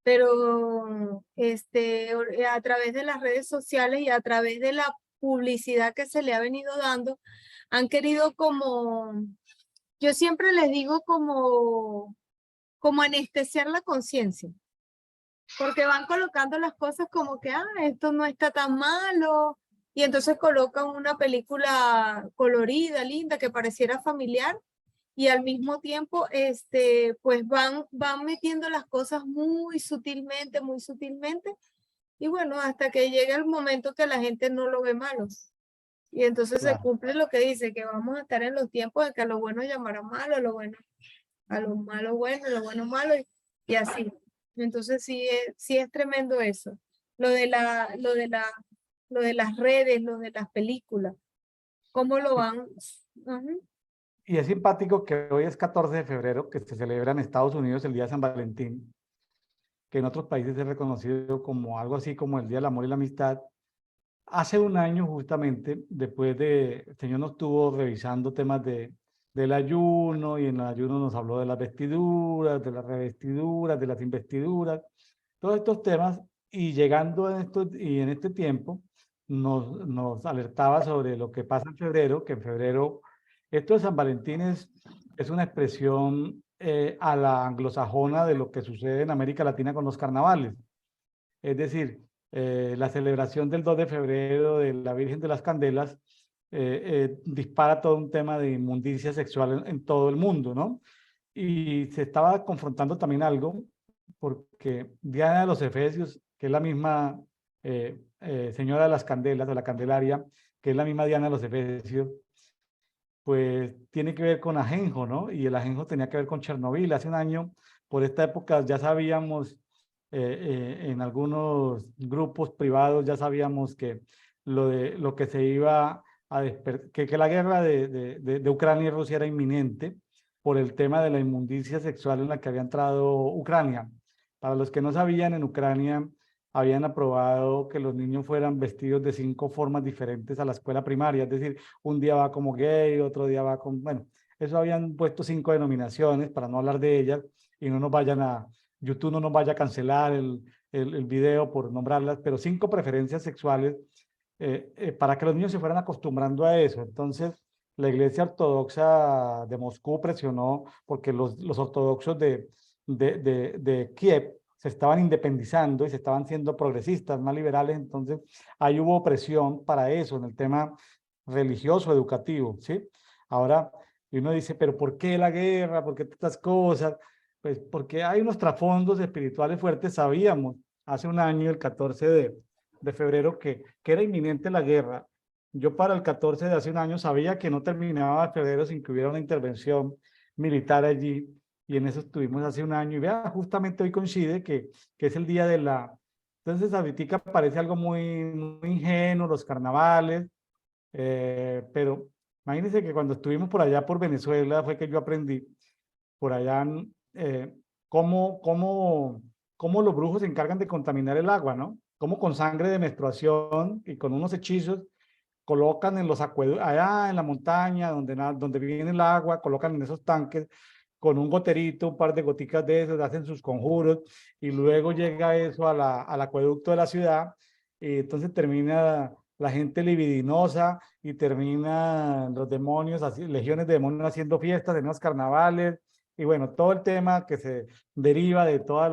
Pero a través de las redes sociales y a través de la publicidad que se le ha venido dando, han querido como, yo siempre les digo como anestesiar la conciencia, porque van colocando las cosas como que, esto no está tan malo, y entonces colocan una película colorida, linda, que pareciera familiar, y al mismo tiempo, pues van metiendo las cosas muy sutilmente, y bueno, hasta que llega el momento que la gente no lo ve malo. Y entonces se Claro. cumple lo que dice, que vamos a estar en los tiempos de que a lo bueno llamará malo, a lo bueno, a lo malo bueno, a lo bueno malo, y así. Entonces sí es tremendo eso. Lo de las redes, lo de las películas, cómo lo van. Ujú. Y es simpático que hoy es 14 de febrero, que se celebra en Estados Unidos el Día de San Valentín, que en otros países es reconocido como algo así como el Día del Amor y la Amistad. Hace un año, justamente, después el Señor nos estuvo revisando temas del ayuno, y en el ayuno nos habló de las vestiduras, de las revestiduras, de las investiduras, todos estos temas, y llegando en este tiempo, nos alertaba sobre lo que pasa en febrero, que en febrero, esto de San Valentín es una expresión a la anglosajona de lo que sucede en América Latina con los carnavales. Es decir, la celebración del 2 de febrero de la Virgen de las Candelas dispara todo un tema de inmundicia sexual en todo el mundo, ¿no? Y se estaba confrontando también algo, porque Diana de los Efesios, que es la misma señora de las candelas, de la Candelaria, que es la misma Diana de los Efesios, pues tiene que ver con Ajenjo, ¿no? Y el Ajenjo tenía que ver con Chernobyl. Hace un año, por esta época, ya sabíamos, en algunos grupos privados, ya sabíamos que lo que se iba a que la guerra de Ucrania y Rusia era inminente por el tema de la inmundicia sexual en la que había entrado Ucrania. Para los que no sabían, en Ucrania habían aprobado que los niños fueran vestidos de 5 formas diferentes a la escuela primaria, es decir, un día va como gay, otro día va con, bueno, eso habían puesto 5 denominaciones para no hablar de ellas y no nos vayan YouTube no nos vaya a cancelar el video por nombrarlas, pero 5 preferencias sexuales para que los niños se fueran acostumbrando a eso. Entonces, la Iglesia Ortodoxa de Moscú presionó porque los ortodoxos de Kiev se estaban independizando y se estaban siendo progresistas, más liberales, entonces ahí hubo presión para eso en el tema religioso, educativo, ¿sí? Ahora, uno dice, pero ¿por qué la guerra? ¿Por qué estas cosas? Pues porque hay unos trasfondos espirituales fuertes, sabíamos, hace un año, el 14 de febrero que era inminente la guerra. Yo para el 14 de hace un año sabía que no terminaba febrero sin que hubiera una intervención militar allí, y en eso estuvimos hace un año, y vea, justamente hoy coincide que es el día de la... Entonces ahorita parece algo muy ingenuo, los carnavales, pero imagínense que cuando estuvimos por allá por Venezuela fue que yo aprendí por allá cómo, cómo los brujos se encargan de contaminar el agua, ¿no? Cómo con sangre de menstruación y con unos hechizos colocan en los acueductos, allá en la montaña donde viene el agua, colocan en esos tanques con un goterito, un par de goticas de esos, hacen sus conjuros y luego llega eso al acueducto de la ciudad, y entonces termina la gente libidinosa y termina los demonios, así, legiones de demonios haciendo fiestas, en los carnavales, y bueno, todo el tema que se deriva de toda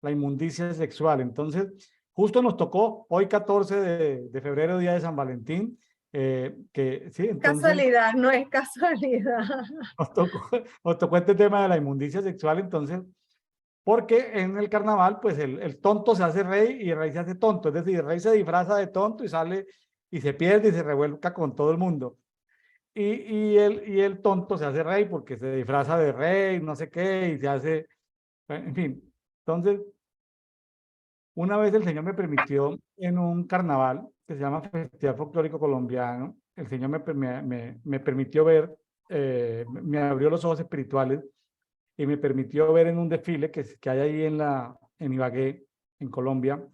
la inmundicia sexual. Entonces, justo nos tocó hoy 14 de febrero, día de San Valentín, que sí, entonces Casualidad, no es casualidad. nos tocó, nos tocó este tema de la inmundicia sexual, entonces, porque en el carnaval, pues el tonto se hace rey y el rey se hace tonto, es decir, el rey se disfraza de tonto y sale y se pierde y se revuelca con todo el mundo. Y el tonto se hace rey porque se disfraza de rey, no sé qué, y se hace, en fin. Entonces, una vez el Señor me permitió en un carnaval que se llama Festival Folclórico Colombiano, el Señor me permitió ver, me abrió los ojos espirituales y me permitió ver en un desfile que hay ahí en Ibagué, en Colombia,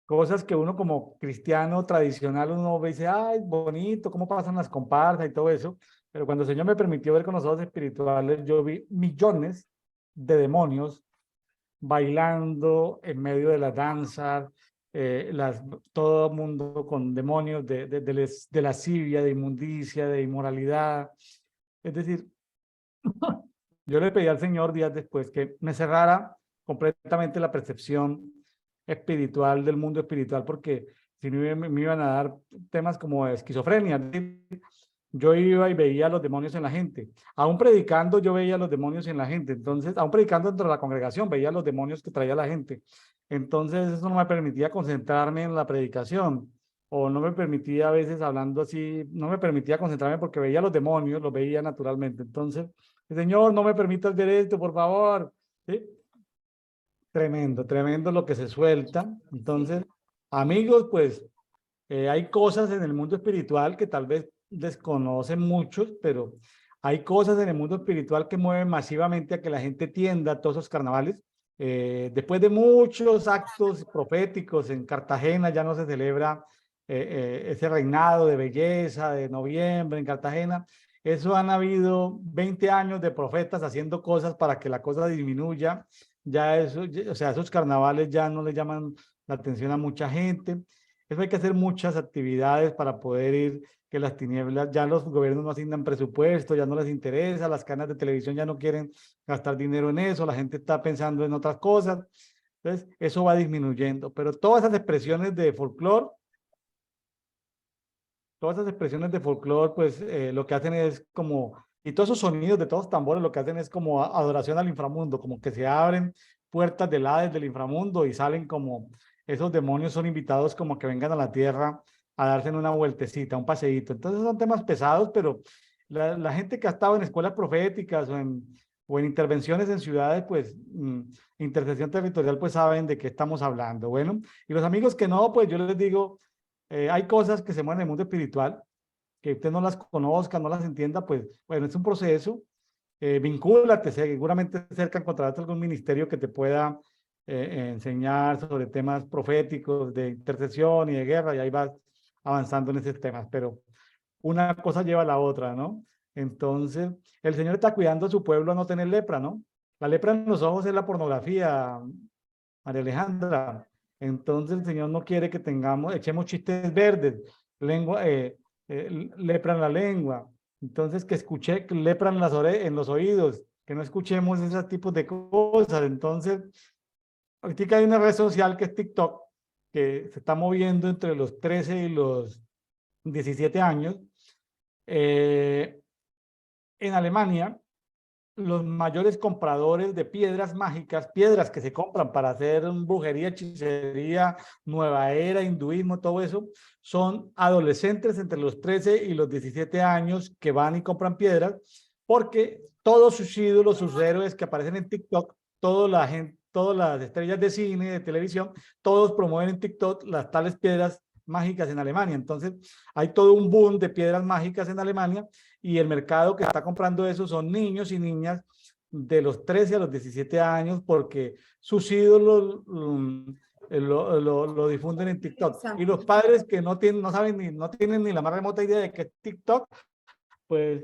cosas que uno como cristiano tradicional uno ve y dice, ay, bonito, cómo pasan las comparsas y todo eso, pero cuando el Señor me permitió ver con los ojos espirituales, yo vi millones de demonios bailando en medio de la danza, todo el mundo con demonios de lascivia, de inmundicia, de inmoralidad. Es decir, yo le pedí al Señor días después que me cerrara completamente la percepción espiritual del mundo espiritual, porque si no me iban a dar temas como esquizofrenia. Yo iba y veía a los demonios en la gente. Aún predicando, yo veía a los demonios en la gente. Entonces, aún predicando dentro de la congregación, veía a los demonios que traía la gente. Entonces, eso no me permitía concentrarme en la predicación, o no me permitía a veces hablando así, no me permitía concentrarme porque veía a los demonios, los veía naturalmente. Entonces, Señor, no me permitas ver esto, por favor. ¿Sí? Tremendo, tremendo lo que se suelta. Entonces, amigos, pues hay cosas en el mundo espiritual que tal vez desconocen muchos, pero hay cosas en el mundo espiritual que mueven masivamente a que la gente tienda a todos esos carnavales. Después de muchos actos proféticos en Cartagena, ya no se celebra ese reinado de belleza de noviembre en Cartagena. Eso han habido 20 años de profetas haciendo cosas para que la cosa disminuya. Ya eso, o sea, esos carnavales ya no le llaman la atención a mucha gente. Eso hay que hacer muchas actividades para poder ir, que las tinieblas, ya los gobiernos no asignan presupuesto, ya no les interesa, las cadenas de televisión ya no quieren gastar dinero en eso, la gente está pensando en otras cosas. Entonces, eso va disminuyendo. Pero todas esas expresiones de folclore, pues lo que hacen es como, y todos esos sonidos de todos los tambores, lo que hacen es como adoración al inframundo, como que se abren puertas del Hades del inframundo y salen como, esos demonios son invitados como que vengan a la tierra a darse una vueltecita, un paseíto. Entonces son temas pesados, pero la gente que ha estado en escuelas proféticas o en intervenciones en ciudades, pues, intercesión territorial, pues saben de qué estamos hablando. Bueno, y los amigos que no, pues yo les digo, hay cosas que se mueven en el mundo espiritual, que usted no las conozca, no las entienda, pues bueno, es un proceso. Vincúlate, seguramente cerca encontrarás algún ministerio que te pueda enseñar sobre temas proféticos de intercesión y de guerra, y ahí vas avanzando en esos temas, pero una cosa lleva a la otra, ¿no? Entonces, el Señor está cuidando a su pueblo a no tener lepra, ¿no? La lepra en los ojos es la pornografía, María Alejandra. Entonces el Señor no quiere que tengamos, echemos chistes verdes, lepra en la lengua. Entonces que escuche lepra en en los oídos, que no escuchemos esos tipos de cosas. Entonces, ahorita hay una red social que es TikTok, que se está moviendo entre los 13 y los 17 años. En Alemania los mayores compradores de piedras mágicas, piedras que se compran para hacer brujería, hechicería, nueva era, hinduismo, todo eso, son adolescentes entre los 13 y los 17 años que van y compran piedras, porque todos sus ídolos, sus héroes que aparecen en TikTok, toda la gente, todas las estrellas de cine, de televisión, todos promueven en TikTok las tales piedras mágicas en Alemania. Entonces, hay todo un boom de piedras mágicas en Alemania y el mercado que está comprando eso son niños y niñas de los 13 a los 17 años porque sus ídolos lo difunden en TikTok. Y los padres que no tienen, no saben ni, no tienen ni la más remota idea de que es TikTok, pues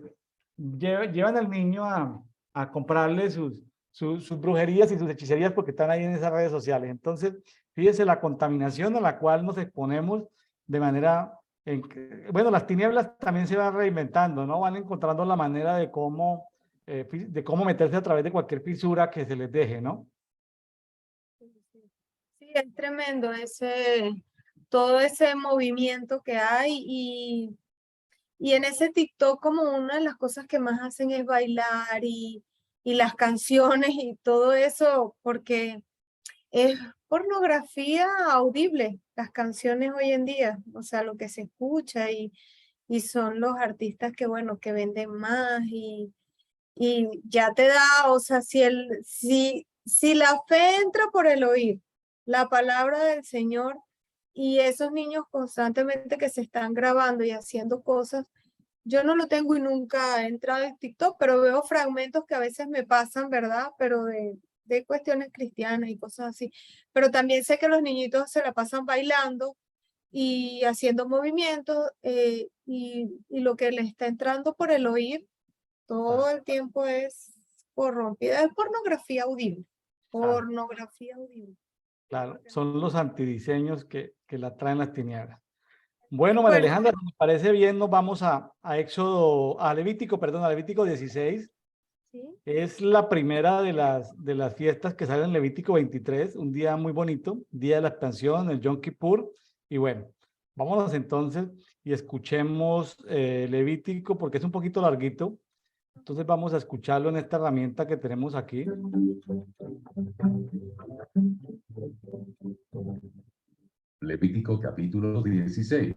llevan al niño a comprarle sus brujerías y sus hechicerías porque están ahí en esas redes sociales. Entonces, fíjense la contaminación a la cual nos exponemos de manera, bueno, las tinieblas también se van reinventando, ¿no? Van encontrando la manera de cómo meterse a través de cualquier fisura que se les deje, ¿no? Sí, es tremendo todo ese movimiento que hay y en ese TikTok como una de las cosas que más hacen es bailar y las canciones y todo eso, porque es pornografía audible, las canciones hoy en día, o sea, lo que se escucha y son los artistas que, bueno, que venden más y ya te da, o sea, si la fe entra por el oír, la palabra del Señor y esos niños constantemente que se están grabando y haciendo cosas, yo no lo tengo y nunca he entrado en TikTok, pero veo fragmentos que a veces me pasan, ¿verdad? Pero de cuestiones cristianas y cosas así. Pero también sé que los niñitos se la pasan bailando y haciendo movimientos y lo que les está entrando por el oír todo el tiempo es corrompida, es pornografía audible. Pornografía audible. Claro, son los antidiseños que la traen las tinieblas. Bueno, María Bueno, Alejandra, si me parece bien, nos vamos a Levítico, perdón, a Levítico 16. ¿sí? Es la primera de las fiestas que sale en Levítico 23, un día muy bonito, día de la expansión, el Yom Kippur. Y bueno, vámonos entonces y escuchemos Levítico porque es un poquito larguito. Entonces vamos a escucharlo en esta herramienta que tenemos aquí. Levítico capítulo 16.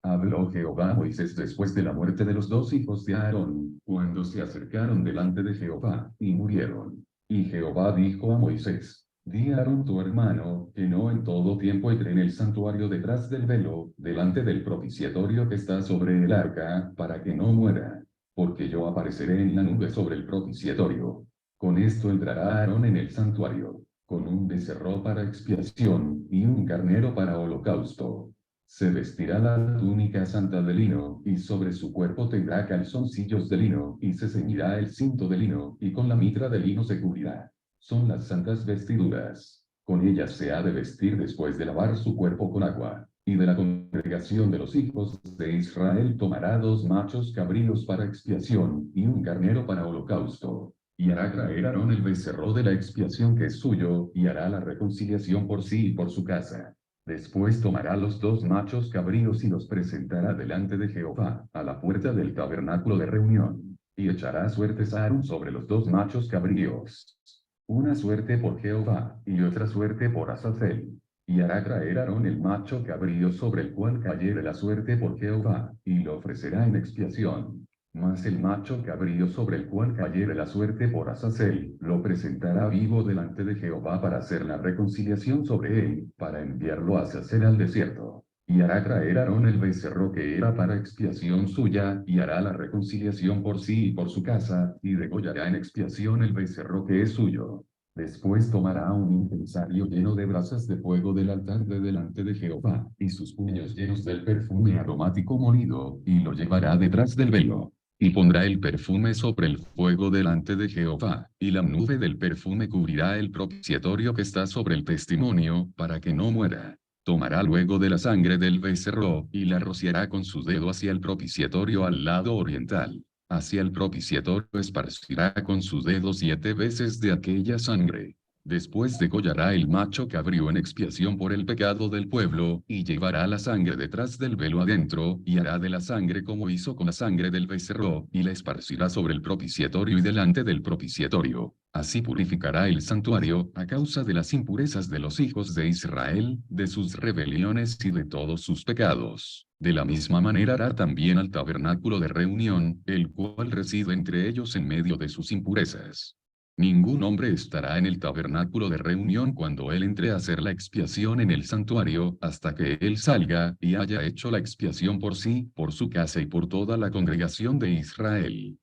Habló Jehová a Moisés después de la muerte de los dos hijos de Aarón, cuando se acercaron delante de Jehová, y murieron. Y Jehová dijo a Moisés: Di a Aarón tu hermano, que no en todo tiempo entre en el santuario detrás del velo, delante del propiciatorio que está sobre el arca, para que no muera. Porque yo apareceré en la nube sobre el propiciatorio. Con esto entrará Aarón en el santuario, con un becerro para expiación, y un carnero para holocausto. Se vestirá la túnica santa de lino, y sobre su cuerpo tendrá calzoncillos de lino, y se ceñirá el cinto de lino, y con la mitra de lino se cubrirá. Son las santas vestiduras. Con ellas se ha de vestir después de lavar su cuerpo con agua. Y de la congregación de los hijos de Israel tomará 2 machos cabríos para expiación, y un carnero para holocausto. Y hará traer Aarón el becerro de la expiación que es suyo, y hará la reconciliación por sí y por su casa. Después tomará los 2 machos cabríos y los presentará delante de Jehová, a la puerta del tabernáculo de reunión. Y echará suertes a Aarón sobre los 2 machos cabríos. Una suerte por Jehová, y otra suerte por Azazel. Y hará traer Aarón el macho cabrío sobre el cual cayere la suerte por Jehová, y lo ofrecerá en expiación. Mas el macho cabrío sobre el cual cayere la suerte por Azazel, lo presentará vivo delante de Jehová para hacer la reconciliación sobre él, para enviarlo a Azazel al desierto. Y hará traer Aarón el becerro que era para expiación suya, y hará la reconciliación por sí y por su casa, y degollará en expiación el becerro que es suyo. Después tomará un incensario lleno de brasas de fuego del altar de delante de Jehová, y sus puños llenos del perfume aromático molido, y lo llevará detrás del velo. Y pondrá el perfume sobre el fuego delante de Jehová, y la nube del perfume cubrirá el propiciatorio que está sobre el testimonio, para que no muera. Tomará luego de la sangre del becerro, y la rociará con su dedo hacia el propiciatorio al lado oriental. Hacia el propiciatorio esparcirá con su dedo 7 veces de aquella sangre. Después degollará el macho cabrío en expiación por el pecado del pueblo, y llevará la sangre detrás del velo adentro, y hará de la sangre como hizo con la sangre del becerro, y la esparcirá sobre el propiciatorio y delante del propiciatorio. Así purificará el santuario, a causa de las impurezas de los hijos de Israel, de sus rebeliones y de todos sus pecados. De la misma manera hará también al tabernáculo de reunión, el cual reside entre ellos en medio de sus impurezas. Ningún hombre estará en el tabernáculo de reunión cuando él entre a hacer la expiación en el santuario, hasta que él salga, y haya hecho la expiación por sí, por su casa y por toda la congregación de Israel.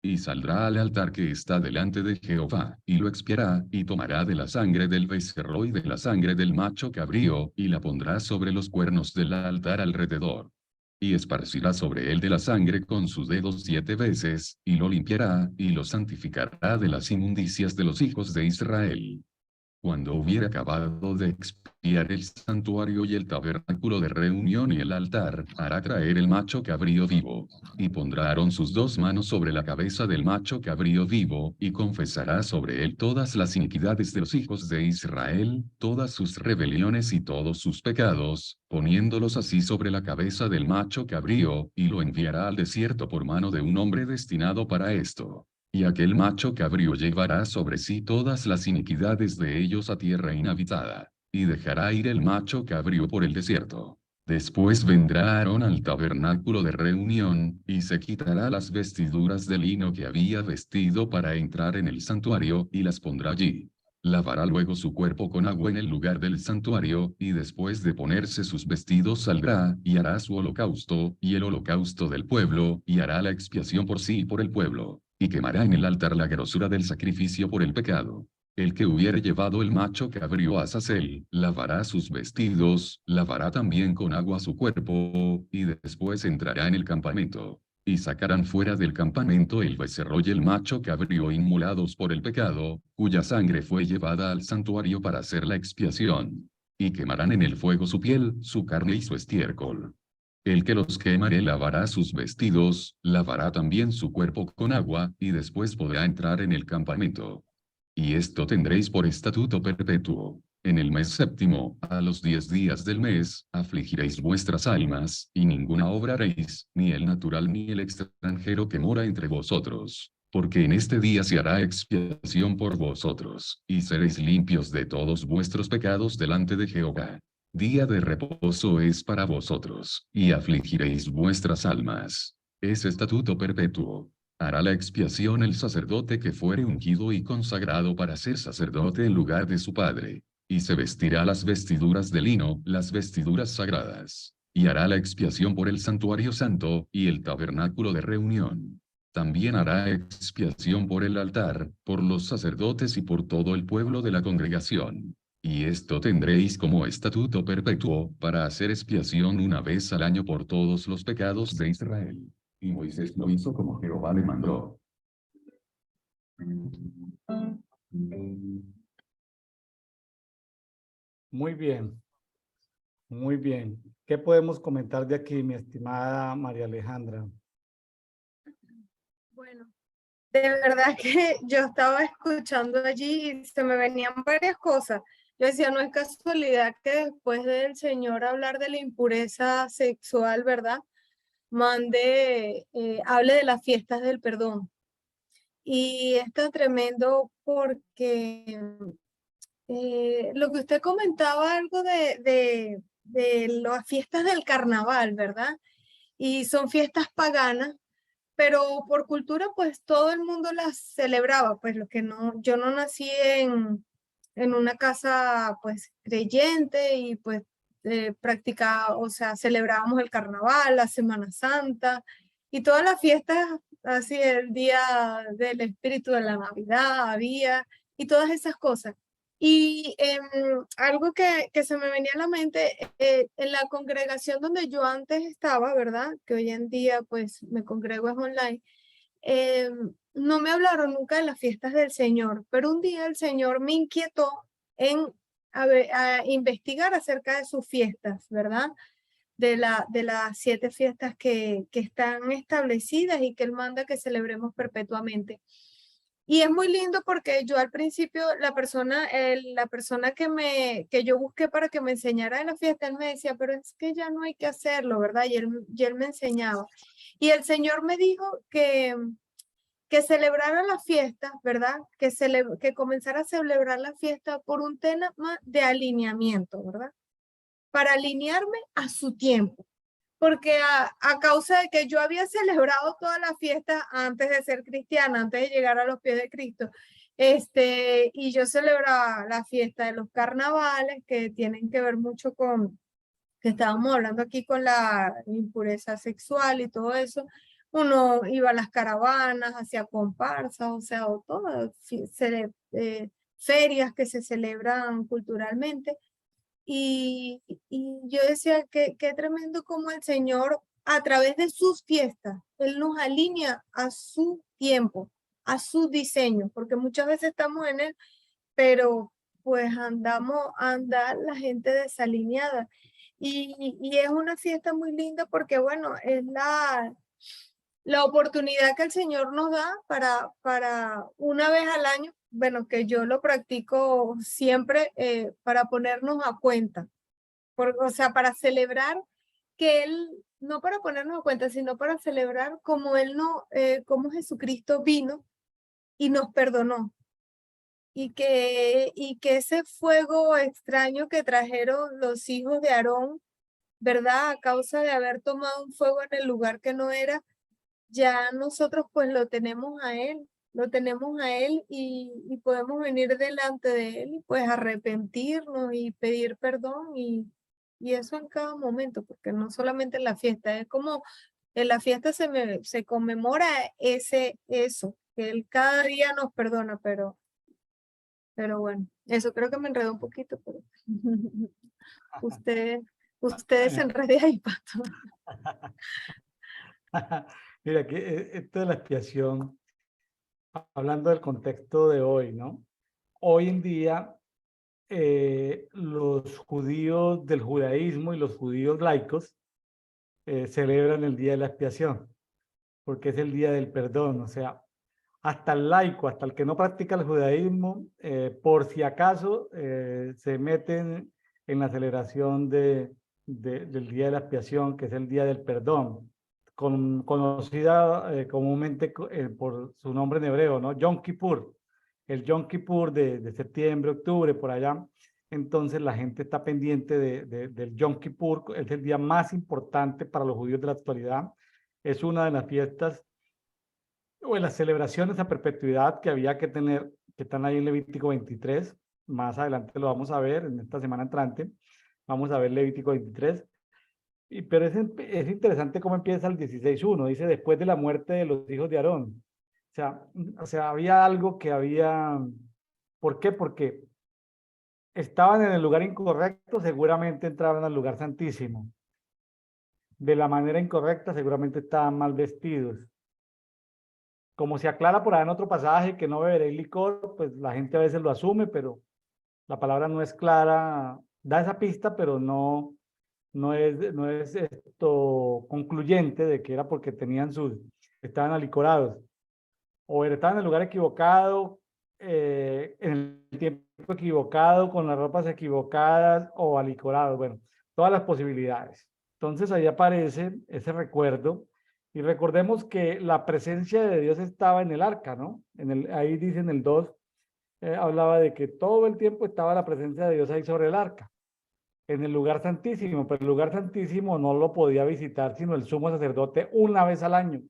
Y saldrá al altar que está delante de Jehová, y lo expiará, y tomará de la sangre del becerro y de la sangre del macho cabrío, y la pondrá sobre los cuernos del altar alrededor. Y esparcirá sobre él de la sangre con sus dedos 7 veces, y lo limpiará, y lo santificará de las inmundicias de los hijos de Israel. Cuando hubiera acabado de expiar el santuario y el tabernáculo de reunión y el altar, hará traer el macho cabrío vivo, y pondrá Aarón sus 2 manos sobre la cabeza del macho cabrío vivo, y confesará sobre él todas las iniquidades de los hijos de Israel, todas sus rebeliones y todos sus pecados, poniéndolos así sobre la cabeza del macho cabrío, y lo enviará al desierto por mano de un hombre destinado para esto. Y aquel macho cabrío llevará sobre sí todas las iniquidades de ellos a tierra inhabitada, y dejará ir el macho cabrío por el desierto. Después vendrá Aarón al tabernáculo de reunión, y se quitará las vestiduras de lino que había vestido para entrar en el santuario, y las pondrá allí. Lavará luego su cuerpo con agua en el lugar del santuario, y después de ponerse sus vestidos saldrá, y hará su holocausto, y el holocausto del pueblo, y hará la expiación por sí y por el pueblo, y quemará en el altar la grosura del sacrificio por el pecado. El que hubiere llevado el macho cabrío a Azazel, lavará sus vestidos, lavará también con agua su cuerpo, y después entrará en el campamento. Y sacarán fuera del campamento el becerro y el macho cabrío inmolados por el pecado, cuya sangre fue llevada al santuario para hacer la expiación. Y quemarán en el fuego su piel, su carne y su estiércol. El que los quemare lavará sus vestidos, lavará también su cuerpo con agua, y después podrá entrar en el campamento. Y esto tendréis por estatuto perpetuo. En el mes séptimo, a los 10 días del mes, afligiréis vuestras almas, y ninguna obra haréis, ni el natural ni el extranjero que mora entre vosotros. Porque en este día se hará expiación por vosotros, y seréis limpios de todos vuestros pecados delante de Jehová. Día de reposo es para vosotros, y afligiréis vuestras almas. Es estatuto perpetuo. Hará la expiación el sacerdote que fuere ungido y consagrado para ser sacerdote en lugar de su padre, y se vestirá las vestiduras de lino, las vestiduras sagradas, y hará la expiación por el santuario santo, y el tabernáculo de reunión. También hará expiación por el altar, por los sacerdotes y por todo el pueblo de la congregación. Y esto tendréis como estatuto perpetuo, para hacer expiación una vez al año por todos los pecados de Israel. Y Moisés lo hizo como Jehová le mandó. Muy bien, muy bien. ¿Qué podemos comentar de aquí, mi estimada María Alejandra? Bueno, de verdad que yo estaba escuchando allí y se me venían varias cosas. Yo decía, no es casualidad que después del Señor hablar de la impureza sexual, ¿verdad? Hable de las fiestas del perdón. Y esto es tremendo porque lo que usted comentaba, algo de las fiestas del carnaval, ¿verdad? Y son fiestas paganas, pero por cultura, pues todo el mundo las celebraba, pues lo que no, yo no nací en una casa, pues creyente y pues practicaba, o sea, celebrábamos el carnaval, la Semana Santa y todas las fiestas, así el día del espíritu de la Navidad había y todas esas cosas. Y algo que se me venía a la mente, en la congregación donde yo antes estaba, ¿verdad? Que hoy en día pues me congrego es online, no me hablaron nunca de las fiestas del Señor, pero un día el Señor me inquietó en a investigar acerca de sus fiestas, ¿verdad? De las 7 fiestas que están establecidas y que Él manda que celebremos perpetuamente. Y es muy lindo porque yo al principio, la persona que yo busqué para que me enseñara de la fiesta, él me decía, pero es que ya no hay que hacerlo, ¿verdad? Y él me enseñaba. Y el Señor me dijo que celebrara la fiesta, ¿verdad? Que comenzara a celebrar la fiesta por un tema de alineamiento, ¿verdad? Para alinearme a su tiempo. Porque a causa de que yo había celebrado toda la fiesta antes de ser cristiana, antes de llegar a los pies de Cristo, y yo celebraba la fiesta de los carnavales, que tienen que ver mucho con, que estábamos hablando aquí con la impureza sexual y todo eso. Uno iba a las caravanas, hacía comparsas, o sea, o todas ferias que se celebran culturalmente. Y yo decía que qué tremendo como el Señor, a través de sus fiestas, Él nos alinea a su tiempo, a su diseño, porque muchas veces estamos en Él, pero pues anda la gente desalineada. Y es una fiesta muy linda porque, bueno, es la oportunidad que el Señor nos da para una vez al año, bueno, que yo lo practico siempre para ponernos a cuenta, o sea, para celebrar que Él, no para ponernos a cuenta, sino para celebrar como como Jesucristo vino y nos perdonó. Y que ese fuego extraño que trajeron los hijos de Aarón, ¿verdad? A causa de haber tomado un fuego en el lugar que no era, ya nosotros pues lo tenemos a Él y podemos venir delante de Él y pues arrepentirnos y pedir perdón y eso en cada momento, porque no solamente en la fiesta, es como en la fiesta se conmemora eso, que Él cada día nos perdona, pero bueno, eso creo que me enredó un poquito, pero usted, ustedes se enrede ahí, Pato. Mira, que esto de la expiación, hablando del contexto de hoy, ¿no? Hoy en día, los judíos del judaísmo y los judíos laicos celebran el día de la expiación, porque es el día del perdón. O sea, hasta el laico, hasta el que no practica el judaísmo, por si acaso se meten en la celebración del día de la expiación, que es el día del perdón, conocida comúnmente por su nombre en hebreo, ¿no? Yom Kippur, el Yom Kippur de septiembre, octubre, por allá. Entonces la gente está pendiente del Yom Kippur, es el día más importante para los judíos de la actualidad. Es una de las fiestas o en las celebraciones a perpetuidad que había que tener, que están ahí en Levítico 23, más adelante lo vamos a ver en esta semana entrante, vamos a ver Levítico 23, pero es interesante cómo empieza el 16:1, dice después de la muerte de los hijos de Aarón. O sea, había algo que había, ¿por qué? Porque estaban en el lugar incorrecto, seguramente entraban al lugar santísimo. De la manera incorrecta, seguramente estaban mal vestidos. Como se aclara por ahí en otro pasaje que no beberéis licor, pues la gente a veces lo asume, pero la palabra no es clara, da esa pista, pero no es esto concluyente de que era porque estaban alicorados, o estaban en el lugar equivocado, en el tiempo equivocado, con las ropas equivocadas, o alicorados, bueno, todas las posibilidades. Entonces ahí aparece ese recuerdo. Y recordemos que la presencia de Dios estaba en el arca, ¿no? Ahí dice en el 2, hablaba de que todo el tiempo estaba la presencia de Dios ahí sobre el arca, en el lugar santísimo, pero el lugar santísimo no lo podía visitar sino el sumo sacerdote una vez al año.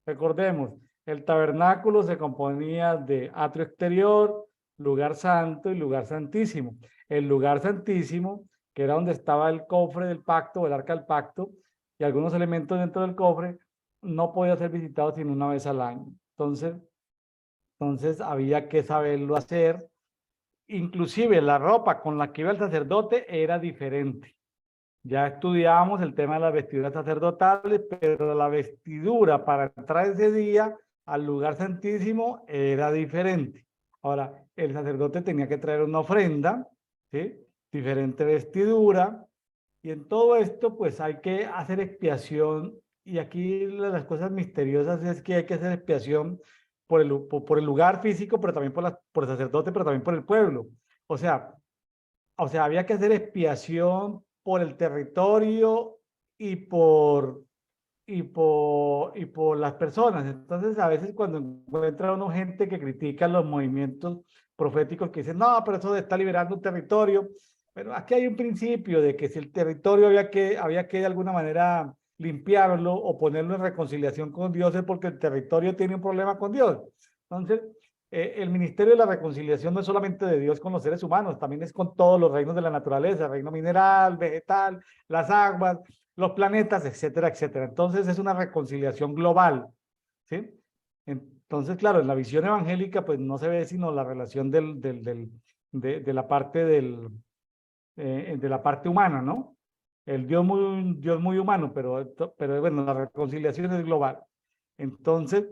Recordemos, el tabernáculo se componía de atrio exterior, lugar santo y lugar santísimo. El lugar santísimo, que era donde estaba el cofre del pacto, el arca del pacto, y algunos elementos dentro del cofre, no podía ser visitado sino una vez al año. Entonces había que saberlo hacer. Inclusive la ropa con la que iba el sacerdote era diferente. Ya estudiábamos el tema de las vestiduras sacerdotales, pero la vestidura para entrar ese día al lugar santísimo era diferente. Ahora, el sacerdote tenía que traer una ofrenda, ¿sí? Diferente vestidura, y en todo esto pues hay que hacer expiación, y aquí las cosas misteriosas es que hay que hacer expiación por el lugar físico, pero también por el sacerdote, pero también por el pueblo. O sea, había que hacer expiación por el territorio y por las personas. Entonces, a veces cuando encuentra uno gente que critica los movimientos proféticos que dicen, no, pero eso está liberando un territorio. Pero aquí hay un principio de que si el territorio había que de alguna manera limpiarlo o ponerlo en reconciliación con Dios es porque el territorio tiene un problema con Dios. Entonces, el ministerio de la reconciliación no es solamente de Dios con los seres humanos, también es con todos los reinos de la naturaleza, el reino mineral, vegetal, las aguas, los planetas, etcétera, etcétera. Entonces es una reconciliación global, ¿sí? Entonces, claro, en la visión evangélica, pues no se ve sino la relación de la parte de la parte humana, ¿no? El Dios muy humano, pero bueno, la reconciliación es global. Entonces,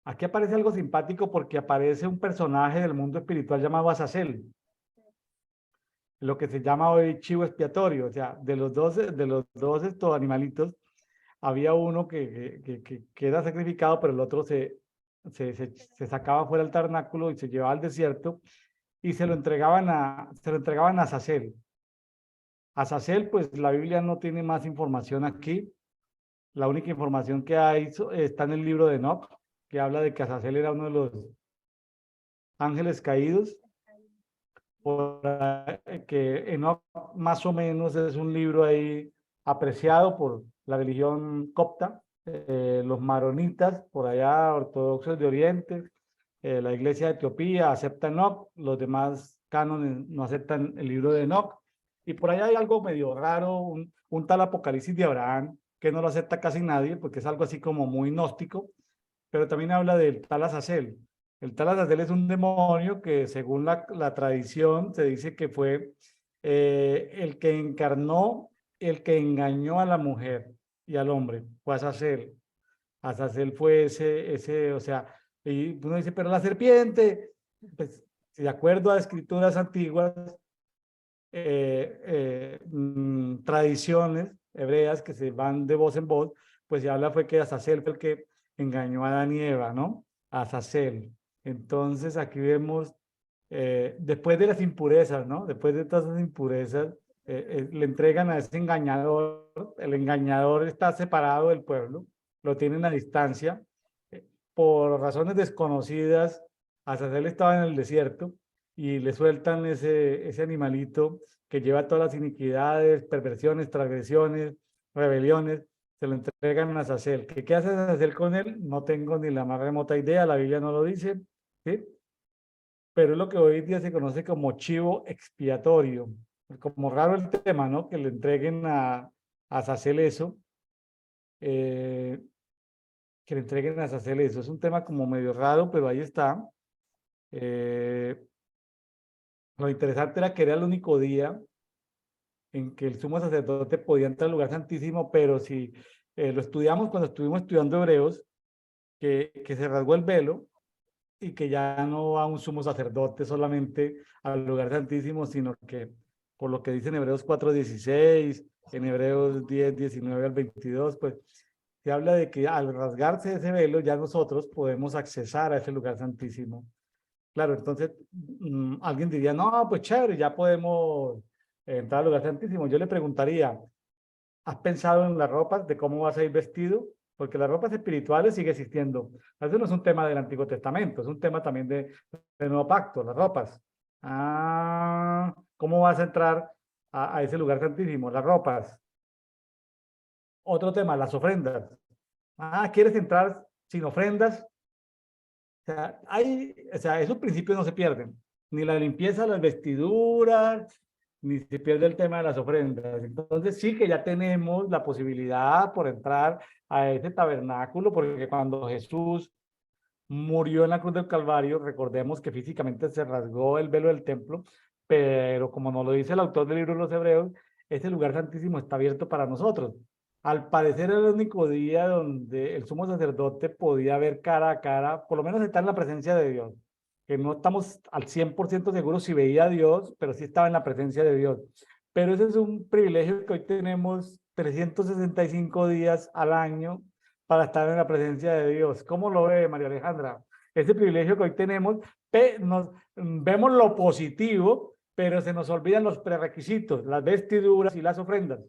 aquí aparece algo simpático porque aparece un personaje del mundo espiritual llamado Azazel, lo que se llama hoy chivo expiatorio. O sea, de los dos estos animalitos, había uno que era sacrificado, pero el otro se sacaba fuera del tabernáculo y se llevaba al desierto y se lo entregaban a Azazel. Azazel, pues la Biblia no tiene más información aquí. La única información que hay está en el libro de Enoc, que habla de que Azazel era uno de los ángeles caídos, que Enoc más o menos es un libro ahí apreciado por la religión copta, los maronitas, por allá ortodoxos de Oriente, la iglesia de Etiopía acepta Enoc, los demás cánones no aceptan el libro de Enoc, y por allá hay algo medio raro, un tal Apocalipsis de Abraham, que no lo acepta casi nadie, porque es algo así como muy gnóstico, pero también habla del tal Azazel. El tal Azazel es un demonio que, según la tradición, se dice que fue el que encarnó, el que engañó a la mujer y al hombre, fue Azazel. Azazel fue o sea, y uno dice, pero la serpiente, pues, de acuerdo a escrituras antiguas, tradiciones hebreas que se van de voz en voz, pues se habla fue que Azazel fue el que engañó a Adán y Eva, ¿no? Azazel. Entonces aquí vemos, después de las impurezas, ¿no? Después de todas esas impurezas, le entregan a ese engañador, el engañador está separado del pueblo, lo tienen a distancia, por razones desconocidas, Azazel estaba en el desierto, y le sueltan ese animalito que lleva todas las iniquidades, perversiones, transgresiones, rebeliones, se lo entregan a Azazel. ¿Qué hace Azazel con él? No tengo ni la más remota idea, la Biblia no lo dice, ¿sí? Pero es lo que hoy en día se conoce como chivo expiatorio. Como raro el tema, ¿no? Que le entreguen a Azazel eso, que le entreguen a Azazel eso. Es un tema como medio raro, pero ahí está. Lo interesante era que era el único día en que el sumo sacerdote podía entrar al lugar santísimo, pero si lo estudiamos cuando estuvimos estudiando Hebreos, que se rasgó el velo y que ya no va un sumo sacerdote solamente al lugar santísimo, sino que por lo que dice en Hebreos 4:16, en Hebreos 10:19 al 22, pues se habla de que al rasgarse ese velo ya nosotros podemos accesar a ese lugar santísimo. Claro, entonces alguien diría, no, pues chévere, ya podemos entrar al lugar santísimo. Yo le preguntaría, ¿has pensado en las ropas, de cómo vas a ir vestido? Porque las ropas espirituales sigue existiendo. Eso no es un tema del Antiguo Testamento, es un tema también del Nuevo Pacto, las ropas. Ah, ¿cómo vas a entrar a ese lugar santísimo? Las ropas. Otro tema, las ofrendas. Ah, ¿quieres entrar sin ofrendas? O sea, esos principios no se pierden. Ni la limpieza de las vestiduras, ni se pierde el tema de las ofrendas. Entonces sí que ya tenemos la posibilidad por entrar a ese tabernáculo, porque cuando Jesús murió en la cruz del Calvario, recordemos que físicamente se rasgó el velo del templo, pero como nos lo dice el autor del libro de los Hebreos, ese lugar santísimo está abierto para nosotros. Al parecer era el único día donde el sumo sacerdote podía ver cara a cara, por lo menos estar en la presencia de Dios, que no estamos al 100% seguros si veía a Dios, pero sí estaba en la presencia de Dios. Pero ese es un privilegio que hoy tenemos 365 días al año para estar en la presencia de Dios. ¿Cómo lo ve, María Alejandra? ese privilegio que hoy tenemos, vemos lo positivo, pero se nos olvidan los prerequisitos, las vestiduras y las ofrendas.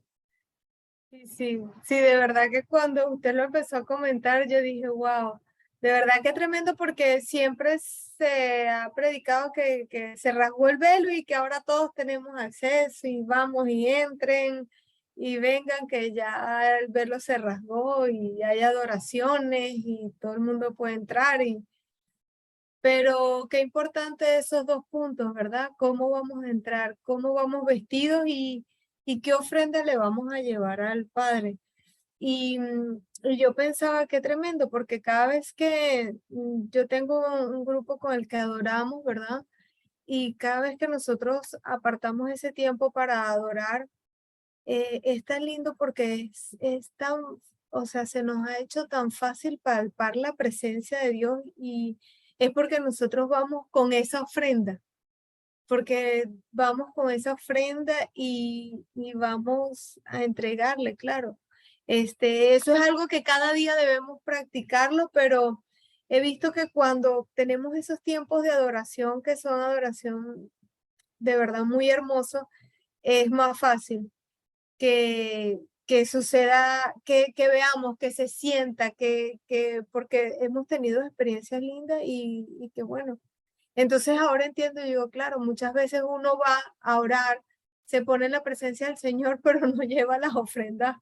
Sí, sí, sí, de verdad que cuando usted lo empezó a comentar, yo dije, wow, de verdad que tremendo porque siempre se ha predicado que se rasgó el velo y que ahora todos tenemos acceso y vamos y entren y vengan, que ya el velo se rasgó y hay adoraciones y todo el mundo puede entrar. Pero qué importante esos dos puntos, ¿verdad? ¿Cómo vamos a entrar? ¿Cómo vamos vestidos? ¿Y qué ofrenda le vamos a llevar al Padre? Y yo pensaba qué tremendo, porque cada vez que yo tengo un grupo con el que adoramos, ¿verdad? Y cada vez que nosotros apartamos ese tiempo para adorar, es tan lindo porque es tan, o sea, se nos ha hecho tan fácil palpar la presencia de Dios y es porque nosotros vamos con esa ofrenda, porque vamos con esa ofrenda y vamos a entregarle, claro. Eso es algo que cada día debemos practicarlo, pero he visto que cuando tenemos esos tiempos de adoración, que son adoración de verdad muy hermosos, es más fácil que suceda, que veamos, que se sienta, porque hemos tenido experiencias lindas y que bueno. Entonces ahora entiendo, digo, claro, muchas veces uno va a orar, se pone en la presencia del Señor, pero no lleva las ofrendas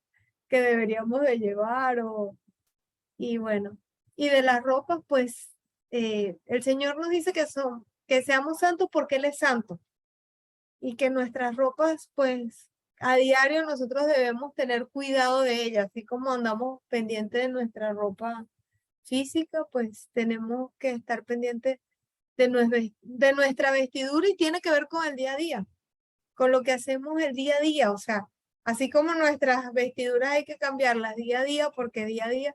que deberíamos de llevar, y bueno, y de las ropas, pues el Señor nos dice que seamos santos porque Él es santo y que nuestras ropas, pues a diario nosotros debemos tener cuidado de ellas, así como andamos pendientes de nuestra ropa física, pues tenemos que estar pendientes de nuestra vestidura y tiene que ver con el día a día, con lo que hacemos el día a día, o sea, así como nuestras vestiduras hay que cambiarlas día a día, porque día a día,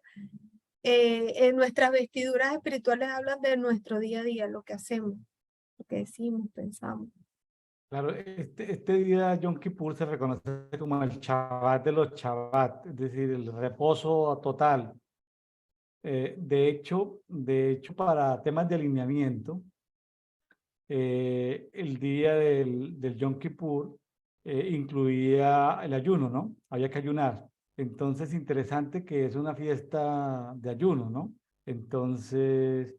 en nuestras vestiduras espirituales hablan de nuestro día a día, lo que hacemos, lo que decimos, pensamos. Claro, este día Yom Kippur se reconoce como el Shabbat de los Shabbat, es decir, el reposo total. De hecho, para temas de alineamiento, el día del Yom Kippur incluía el ayuno, ¿no? Había que ayunar. Entonces, interesante que es una fiesta de ayuno, ¿no? Entonces,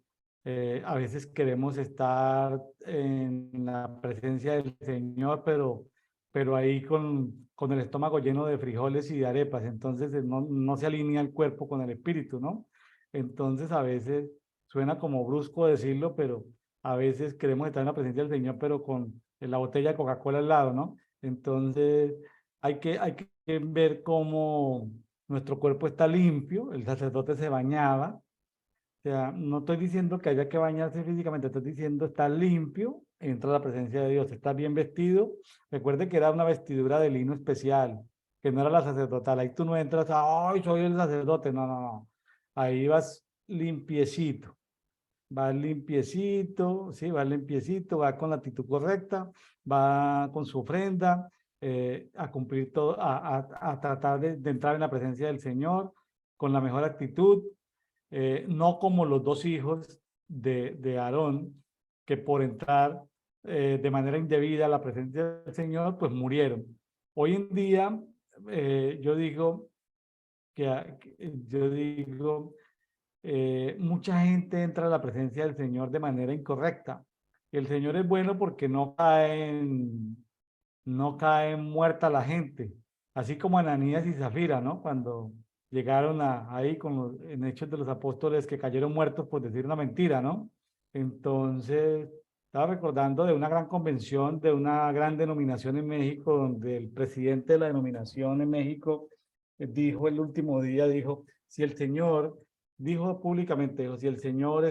a veces queremos estar en la presencia del Señor, pero ahí con el estómago lleno de frijoles y de arepas. Entonces, no se alinea el cuerpo con el espíritu, ¿no? Entonces, a veces suena como brusco decirlo, pero a veces queremos estar en la presencia del Señor, pero con la botella de Coca-Cola al lado, ¿no? Entonces, hay que ver cómo nuestro cuerpo está limpio, el sacerdote se bañaba, o sea, no estoy diciendo que haya que bañarse físicamente, estoy diciendo está limpio, entra a la presencia de Dios, está bien vestido. Recuerde que era una vestidura de lino especial, que no era la sacerdotal. Ahí tú no entras, ay, soy el sacerdote, no, no, no. Ahí vas limpiecito. Va limpiecito, sí, va limpiecito, va con la actitud correcta, va con su ofrenda, a cumplir todo, a tratar de entrar en la presencia del Señor con la mejor actitud, no como los dos hijos de Aarón, que por entrar de manera indebida a la presencia del Señor, pues murieron. Hoy en día, yo digo mucha gente entra a la presencia del Señor de manera incorrecta. El Señor es bueno porque no cae muerta la gente, así como Ananías y Zafira, ¿no? Cuando llegaron ahí en Hechos de los Apóstoles, que cayeron muertos por decir una mentira, ¿no? Entonces, estaba recordando de una gran convención, de una gran denominación en México, donde el presidente de la denominación en México dijo el último día, dijo, si el Señor, dijo públicamente, dijo, si el Señor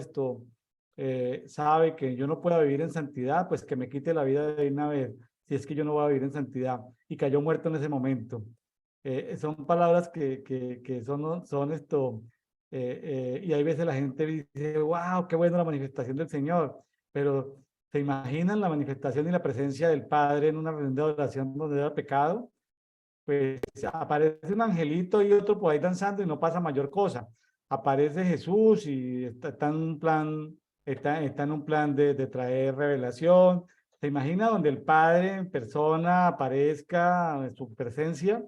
sabe que yo no puedo vivir en santidad, pues que me quite la vida de una vez, si es que yo no voy a vivir en santidad. Y cayó muerto en ese momento. Son palabras que son y hay veces la gente dice, wow, qué buena la manifestación del Señor, pero ¿se imaginan la manifestación y la presencia del Padre en una reunión de oración donde era pecado? Pues aparece un angelito y otro por ahí danzando y no pasa mayor cosa. Aparece Jesús y está en un plan está en un plan de traer revelación. ¿Se imagina donde el Padre en persona aparezca en su presencia?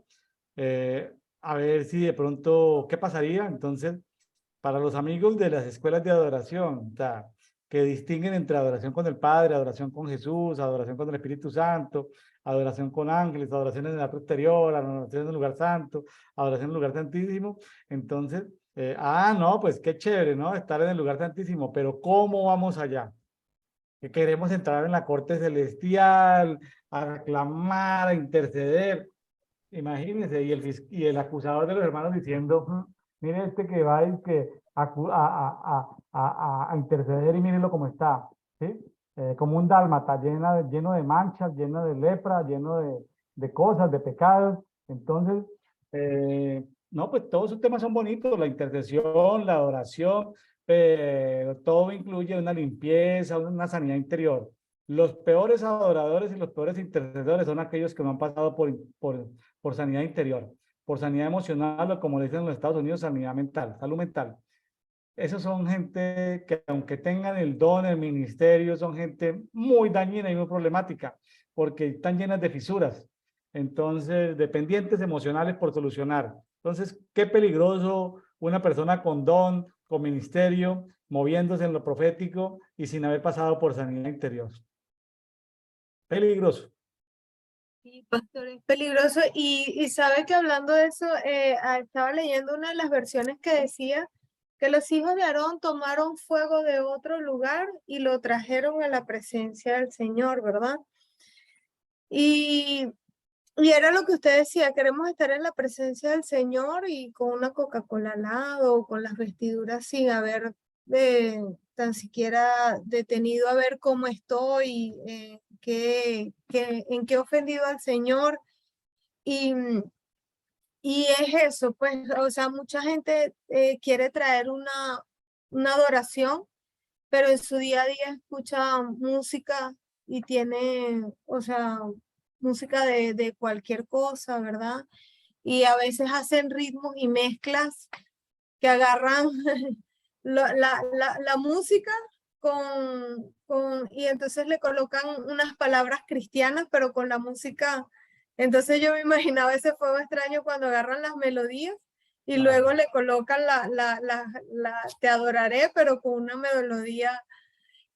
Eh, a ver si de pronto, ¿qué pasaría? Entonces, para los amigos de las escuelas de adoración, o sea, que distinguen entre adoración con el Padre, adoración con Jesús, adoración con el Espíritu Santo, adoración con ángeles, adoración en el acto exterior, adoración en el lugar santo, adoración en el lugar santísimo. Entonces, no, pues qué chévere, ¿no? Estar en el lugar santísimo, pero ¿cómo vamos allá? Que queremos entrar en la corte celestial, a reclamar, a interceder. Imagínense, y el acusador de los hermanos diciendo, mire este que va y que a interceder y mírenlo cómo está, ¿sí? Como un dálmata, lleno de manchas, lleno de lepra, lleno de cosas, de pecados. Entonces, no, pues todos esos temas son bonitos, la intercesión, la adoración, pero todo incluye una limpieza, una sanidad interior. Los peores adoradores y los peores intercesores son aquellos que no han pasado por sanidad interior, por sanidad emocional o como le dicen en los Estados Unidos, sanidad mental, salud mental. Esos son gente que aunque tengan el don, el ministerio, son gente muy dañina y muy problemática porque están llenas de fisuras. Entonces, dependientes emocionales por solucionar. Entonces, qué peligroso una persona con don, con ministerio, moviéndose en lo profético y sin haber pasado por sanidad interior. Peligroso. Sí, pastor, es peligroso. Y sabe que hablando de eso, estaba leyendo una de las versiones que decía que los hijos de Aarón tomaron fuego de otro lugar y lo trajeron a la presencia del Señor, ¿verdad? Y era lo que usted decía, queremos estar en la presencia del Señor y con una Coca-Cola al lado, o con las vestiduras sin haber tan siquiera detenido a ver cómo estoy, en qué he ofendido al Señor. Y es eso, pues, o sea, mucha gente quiere traer una adoración, pero en su día a día escucha música y tiene, o sea, música de cualquier cosa, ¿verdad? Y a veces hacen ritmos y mezclas que agarran la música y entonces le colocan unas palabras cristianas, pero con la música. Entonces yo me imaginaba ese fuego extraño cuando agarran las melodías y luego le colocan te adoraré, pero con una melodía.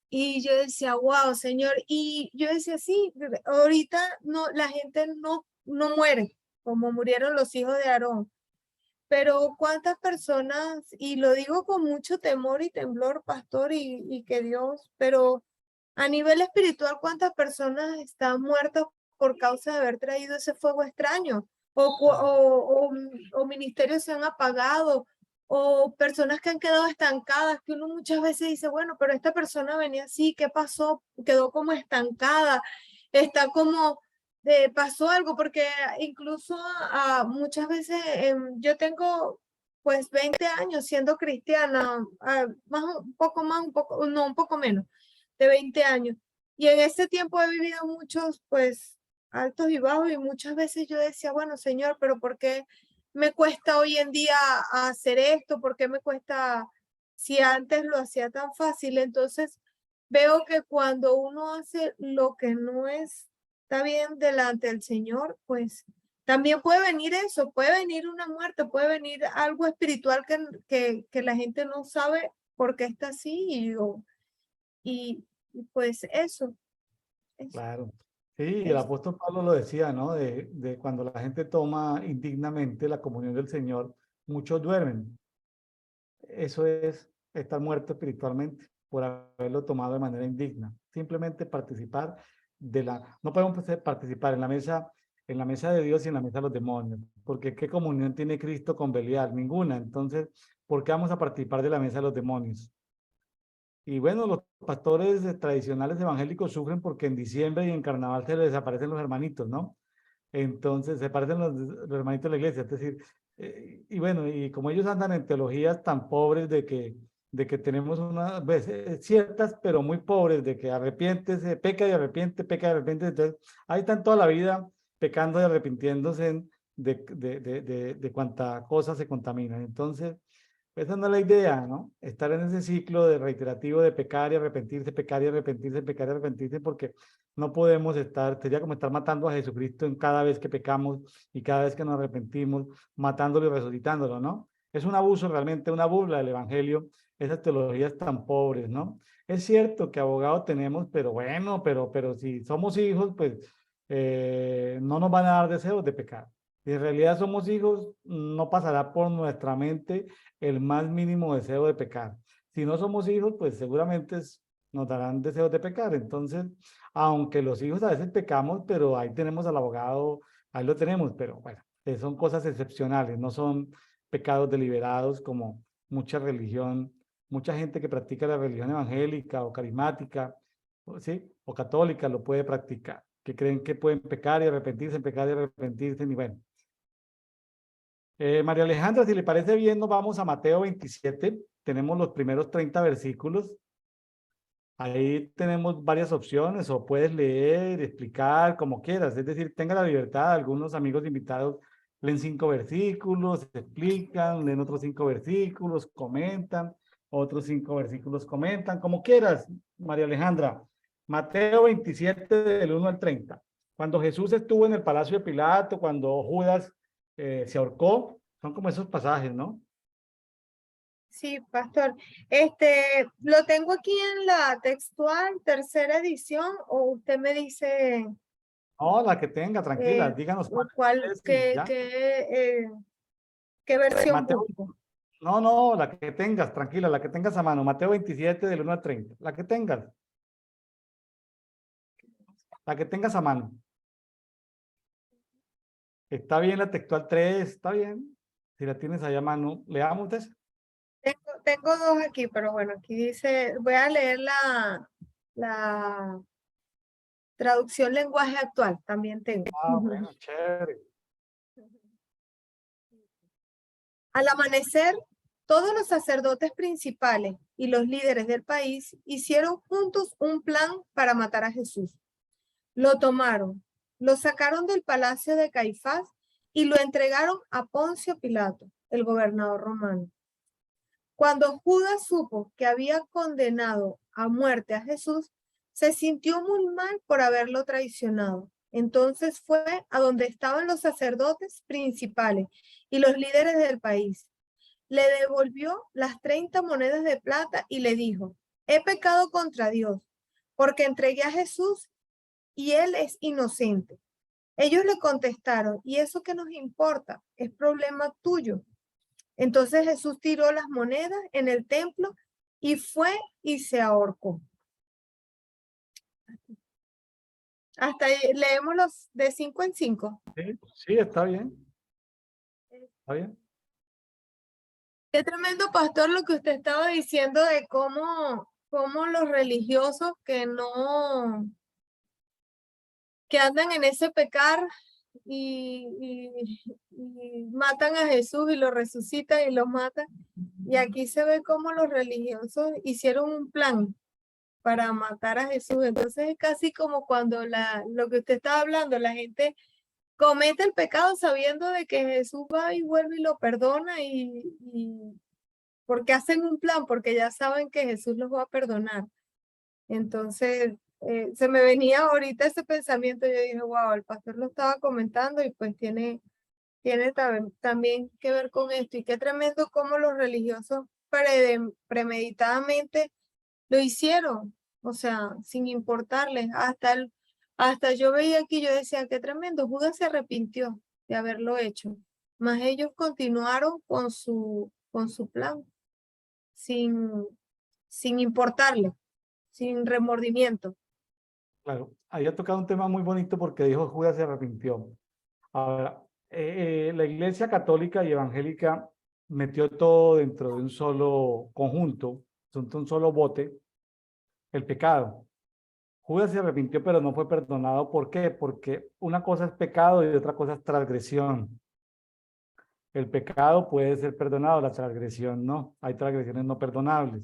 Y yo decía, wow, Señor. Y yo decía, sí, ahorita no, la gente no muere como murieron los hijos de Aarón. Pero cuántas personas, y lo digo con mucho temor y temblor, pastor, y que Dios, pero a nivel espiritual, cuántas personas están muertas por causa de haber traído ese fuego extraño, o ministerios se han apagado, o personas que han quedado estancadas, que uno muchas veces dice, bueno, pero esta persona venía así, ¿qué pasó? Quedó como estancada, está como pasó algo, porque incluso muchas veces yo tengo pues 20 años siendo cristiana, un poco más, un poco menos de 20 años. Y en ese tiempo he vivido muchos pues altos y bajos y muchas veces yo decía, bueno, Señor, pero ¿por qué me cuesta hoy en día hacer esto? ¿Por qué me cuesta si antes lo hacía tan fácil? Entonces veo que cuando uno hace lo que no está bien delante del Señor, pues también puede venir eso, puede venir una muerte, puede venir algo espiritual que la gente no sabe por qué está así y pues eso. Claro. Sí, y el Es, apóstol Pablo lo decía, ¿no? De cuando la gente toma indignamente la comunión del Señor, muchos duermen. Eso es estar muerto espiritualmente por haberlo tomado de manera indigna. Simplemente participar no podemos participar en la mesa de Dios y en la mesa de los demonios, porque ¿qué comunión tiene Cristo con Belial? Ninguna. Entonces, ¿por qué vamos a participar de la mesa de los demonios? Y bueno, los pastores tradicionales evangélicos sufren porque en diciembre y en carnaval se les desaparecen los hermanitos, ¿no? Entonces, se aparecen los hermanitos de la iglesia. Es decir, y bueno, y como ellos andan en teologías tan pobres de que tenemos unas veces ciertas, pero muy pobres, de que arrepiéntese, peca y arrepiente, peca y arrepiente. Entonces, ahí están toda la vida pecando y arrepintiéndose de cuánta cosa se contamina. Entonces, Esa no es la idea, ¿no? Estar en ese ciclo de reiterativo de pecar y arrepentirse, pecar y arrepentirse, pecar y arrepentirse, porque no podemos estar, sería como estar matando a Jesucristo en cada vez que pecamos y cada vez que nos arrepentimos, matándolo y resucitándolo, ¿no? Es un abuso realmente, una burla del evangelio, esas teologías tan pobres, ¿no? Es cierto que abogado tenemos, pero bueno, pero si somos hijos, pues no nos van a dar deseos de pecar. Si en realidad somos hijos, no pasará por nuestra mente el más mínimo deseo de pecar. Si no somos hijos, pues seguramente nos darán deseos de pecar. Entonces, aunque los hijos a veces pecamos, pero ahí tenemos al abogado, ahí lo tenemos, pero bueno, son cosas excepcionales, no son pecados deliberados como mucha religión, mucha gente que practica la religión evangélica o carismática, ¿sí? O católica lo puede practicar, que creen que pueden pecar y arrepentirse, pecar y arrepentirse, y bueno. María Alejandra, si le parece bien, nos vamos a Mateo 27. Tenemos los primeros 30 versículos. Ahí tenemos varias opciones, o puedes leer, explicar, como quieras. Es decir, tenga la libertad. Algunos amigos invitados leen 5 versículos, explican, leen otros 5 versículos, comentan, otros 5 versículos comentan, como quieras, María Alejandra. Mateo 27, del 1 al 30. Cuando Jesús estuvo en el palacio de Pilato, cuando Judas se ahorcó, son como esos pasajes, ¿no? Sí, pastor. Lo tengo aquí en la textual, tercera edición, o usted me dice No, la que tenga, tranquila, díganos cuál cuál, es y ya. qué versión Mateo, busco. no, la que tengas, tranquila, la que tengas a mano. Mateo 27, del 1 al 30. La que tengas. La que tengas a mano. Está bien la textual 3, está bien. Si la tienes ahí a mano, leamos eso. Tengo dos aquí, pero bueno, aquí dice, voy a leer la traducción lenguaje actual, también tengo. Bueno, chévere. Al amanecer, todos los sacerdotes principales y los líderes del país hicieron juntos un plan para matar a Jesús. Lo tomaron, lo sacaron del palacio de Caifás y lo entregaron a Poncio Pilato, el gobernador romano. Cuando Judas supo que había condenado a muerte a Jesús, se sintió muy mal por haberlo traicionado. Entonces fue a donde estaban los sacerdotes principales y los líderes del país. Le devolvió las 30 monedas de plata y le dijo, he pecado contra Dios, porque entregué a Jesús y él es inocente. Ellos le contestaron, ¿y eso qué nos importa? Es problema tuyo. Entonces Jesús tiró las monedas en el templo y fue y se ahorcó. Hasta ahí, leemos los de 5 en 5. Sí, está bien. Está bien. Qué tremendo, pastor, lo que usted estaba diciendo de cómo los religiosos que andan en ese pecar y matan a Jesús y lo resucitan y lo matan. Y aquí se ve cómo los religiosos hicieron un plan para matar a Jesús. Entonces es casi como cuando lo que usted estaba hablando, la gente comete el pecado sabiendo de que Jesús va y vuelve y lo perdona y porque hacen un plan, porque ya saben que Jesús los va a perdonar. Entonces, se me venía ahorita ese pensamiento, yo dije, wow, el pastor lo estaba comentando y pues tiene también que ver con esto. Y qué tremendo cómo los religiosos premeditadamente lo hicieron, o sea, sin importarles. Hasta yo veía aquí, yo decía, qué tremendo, Judas se arrepintió de haberlo hecho, mas ellos continuaron con su plan, sin importarle, sin remordimiento. Claro. Ahí ha tocado un tema muy bonito porque dijo Judas se arrepintió. Ahora, la Iglesia Católica y Evangélica metió todo dentro de un solo conjunto, un solo bote, el pecado. Judas se arrepintió, pero no fue perdonado. ¿Por qué? Porque una cosa es pecado y otra cosa es transgresión. El pecado puede ser perdonado, la transgresión no. Hay transgresiones no perdonables.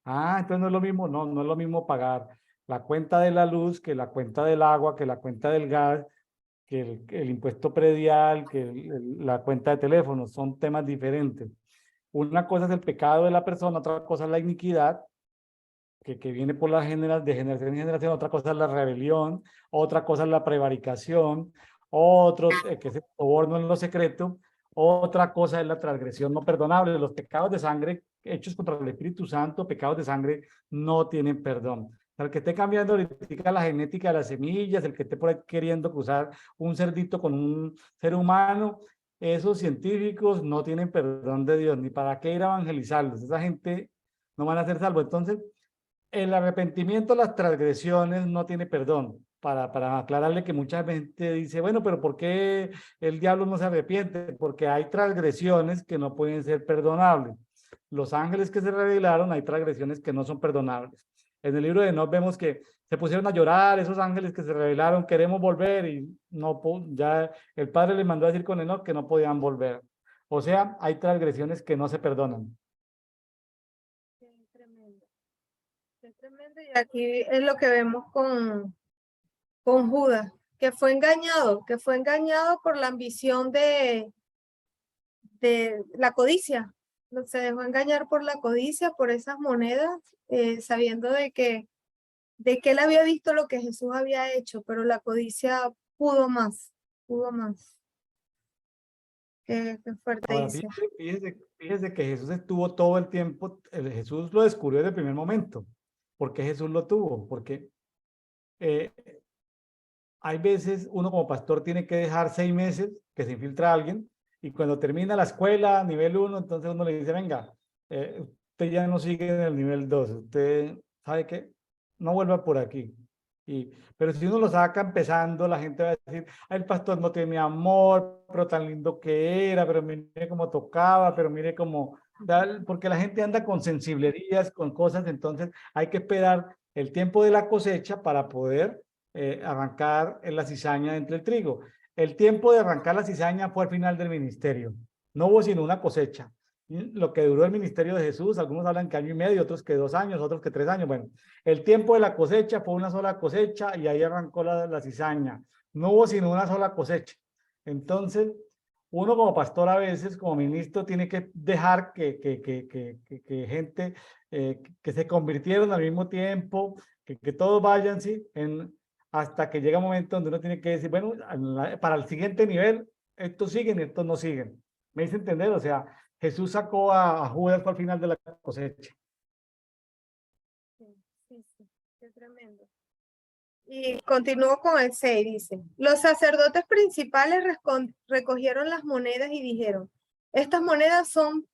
Entonces no es lo mismo, no es lo mismo pagar la cuenta de la luz que la cuenta del agua, que la cuenta del gas, que el impuesto predial, que la cuenta de teléfono. Son temas diferentes. Una cosa es el pecado de la persona, otra cosa es la iniquidad, que viene por de generación en generación, otra cosa es la rebelión, otra cosa es la prevaricación, otro que es el soborno en lo secreto, otra cosa es la transgresión no perdonable. Los pecados de sangre hechos contra el Espíritu Santo, pecados de sangre, no tienen perdón. El que esté cambiando ahorita la genética de las semillas, el que esté por ahí queriendo cruzar un cerdito con un ser humano, esos científicos no tienen perdón de Dios, ni para qué ir a evangelizarlos. Esa gente no van a ser salvos. Entonces, el arrepentimiento, las transgresiones no tiene perdón. Para aclararle que mucha gente dice, bueno, pero ¿por qué el diablo no se arrepiente? Porque hay transgresiones que no pueden ser perdonables. Los ángeles que se revelaron, hay transgresiones que no son perdonables. En el libro de Enoc vemos que se pusieron a llorar esos ángeles que se revelaron, queremos volver, y no, ya el Padre les mandó a decir con Enoc que no podían volver. O sea, hay transgresiones que no se perdonan. Tremendo. Es tremendo. Y aquí es lo que vemos con Judas, que fue engañado por la ambición de la codicia. Se dejó engañar por la codicia, por esas monedas, sabiendo de que él había visto lo que Jesús había hecho, pero la codicia pudo más. Qué fuerte Ahora, dice. fíjese que Jesús estuvo todo el tiempo, Jesús lo descubrió desde el primer momento. ¿Por qué Jesús lo tuvo? Porque hay veces uno como pastor tiene que dejar 6 meses que se infiltra alguien, y cuando termina la escuela, nivel 1, entonces uno le dice, venga, usted ya no sigue en el nivel 2, usted sabe que no vuelva por aquí. Pero si uno lo saca empezando, la gente va a decir, "Ay, el pastor no tiene amor, pero tan lindo que era, pero mire cómo tocaba, pero mire cómo tal", porque la gente anda con sensiblerías, con cosas. Entonces hay que esperar el tiempo de la cosecha para poder arrancar en la cizaña entre el trigo. El tiempo de arrancar la cizaña fue al final del ministerio. No hubo sino una cosecha. Lo que duró el ministerio de Jesús, algunos hablan que 1 año y medio, otros que 2 años, otros que 3 años. Bueno, el tiempo de la cosecha fue una sola cosecha, y ahí arrancó la cizaña. No hubo sino una sola cosecha. Entonces, uno como pastor a veces, como ministro, tiene que dejar que gente que se convirtieron al mismo tiempo, que todos vayan, ¿sí? Hasta que llega un momento donde uno tiene que decir, bueno, para el siguiente nivel, estos siguen y estos no siguen. ¿Me hice entender? O sea, Jesús sacó a Judas al final de la cosecha. Sí, qué tremendo. Y continúo con el 6, dice, los sacerdotes principales recogieron las monedas y dijeron, estas monedas son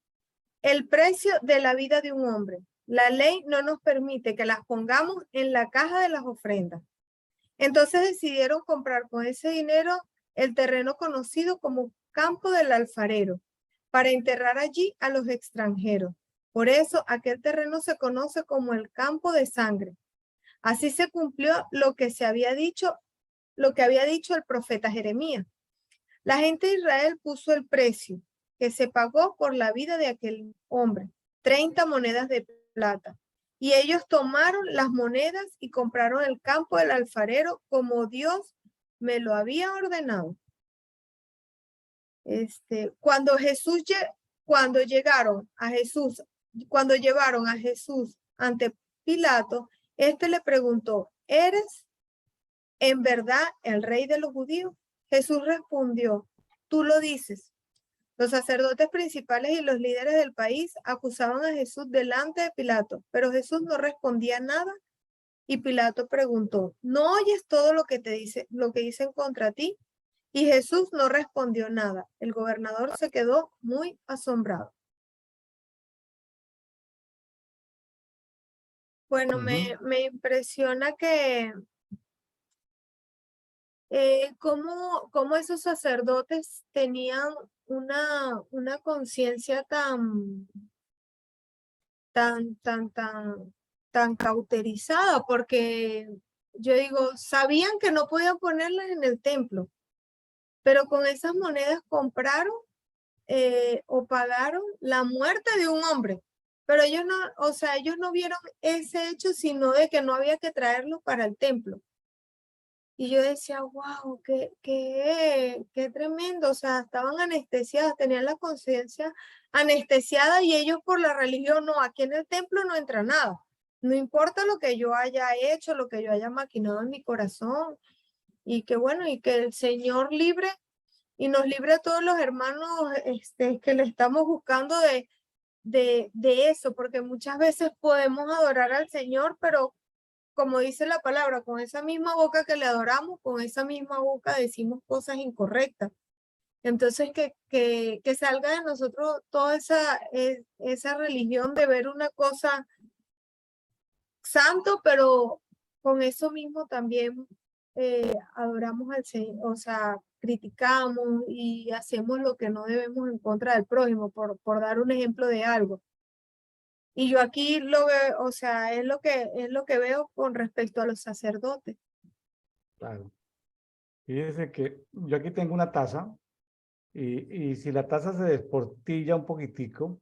el precio de la vida de un hombre. La ley no nos permite que las pongamos en la caja de las ofrendas. Entonces decidieron comprar con ese dinero el terreno conocido como Campo del Alfarero, para enterrar allí a los extranjeros. Por eso aquel terreno se conoce como el Campo de Sangre. Así se cumplió lo que había dicho el profeta Jeremías. La gente de Israel puso el precio que se pagó por la vida de aquel hombre, 30 monedas de plata. Y ellos tomaron las monedas y compraron el campo del alfarero como Dios me lo había ordenado. Cuando llevaron a Jesús ante Pilato, le preguntó, ¿eres en verdad el rey de los judíos? Jesús respondió, tú lo dices. Los sacerdotes principales y los líderes del país acusaban a Jesús delante de Pilato, pero Jesús no respondía nada. Y Pilato preguntó, ¿no oyes todo lo que dicen contra ti? Y Jesús no respondió nada. El gobernador se quedó muy asombrado. Bueno, me impresiona que cómo esos sacerdotes tenían una conciencia tan cauterizada, porque yo digo, sabían que no podían ponerlas en el templo, pero con esas monedas compraron o pagaron la muerte de un hombre. Pero ellos no vieron ese hecho, sino de que no había que traerlo para el templo. Y yo decía, wow, qué tremendo. O sea, estaban anestesiadas, tenían la conciencia anestesiada y ellos por la religión, no, aquí en el templo no entra nada. No importa lo que yo haya hecho, lo que yo haya maquinado en mi corazón. Y que bueno, y que el Señor libre y nos libre a todos los hermanos que le estamos buscando de eso, porque muchas veces podemos adorar al Señor, pero como dice la palabra, con esa misma boca que le adoramos, con esa misma boca decimos cosas incorrectas. Entonces, que salga de nosotros toda esa religión de ver una cosa santo, pero con eso mismo también adoramos al Señor, o sea, criticamos y hacemos lo que no debemos en contra del prójimo, por dar un ejemplo de algo. Y yo aquí lo veo, o sea, es lo que veo con respecto a los sacerdotes. Claro. Fíjese que yo aquí tengo una taza y si la taza se desportilla un poquitico,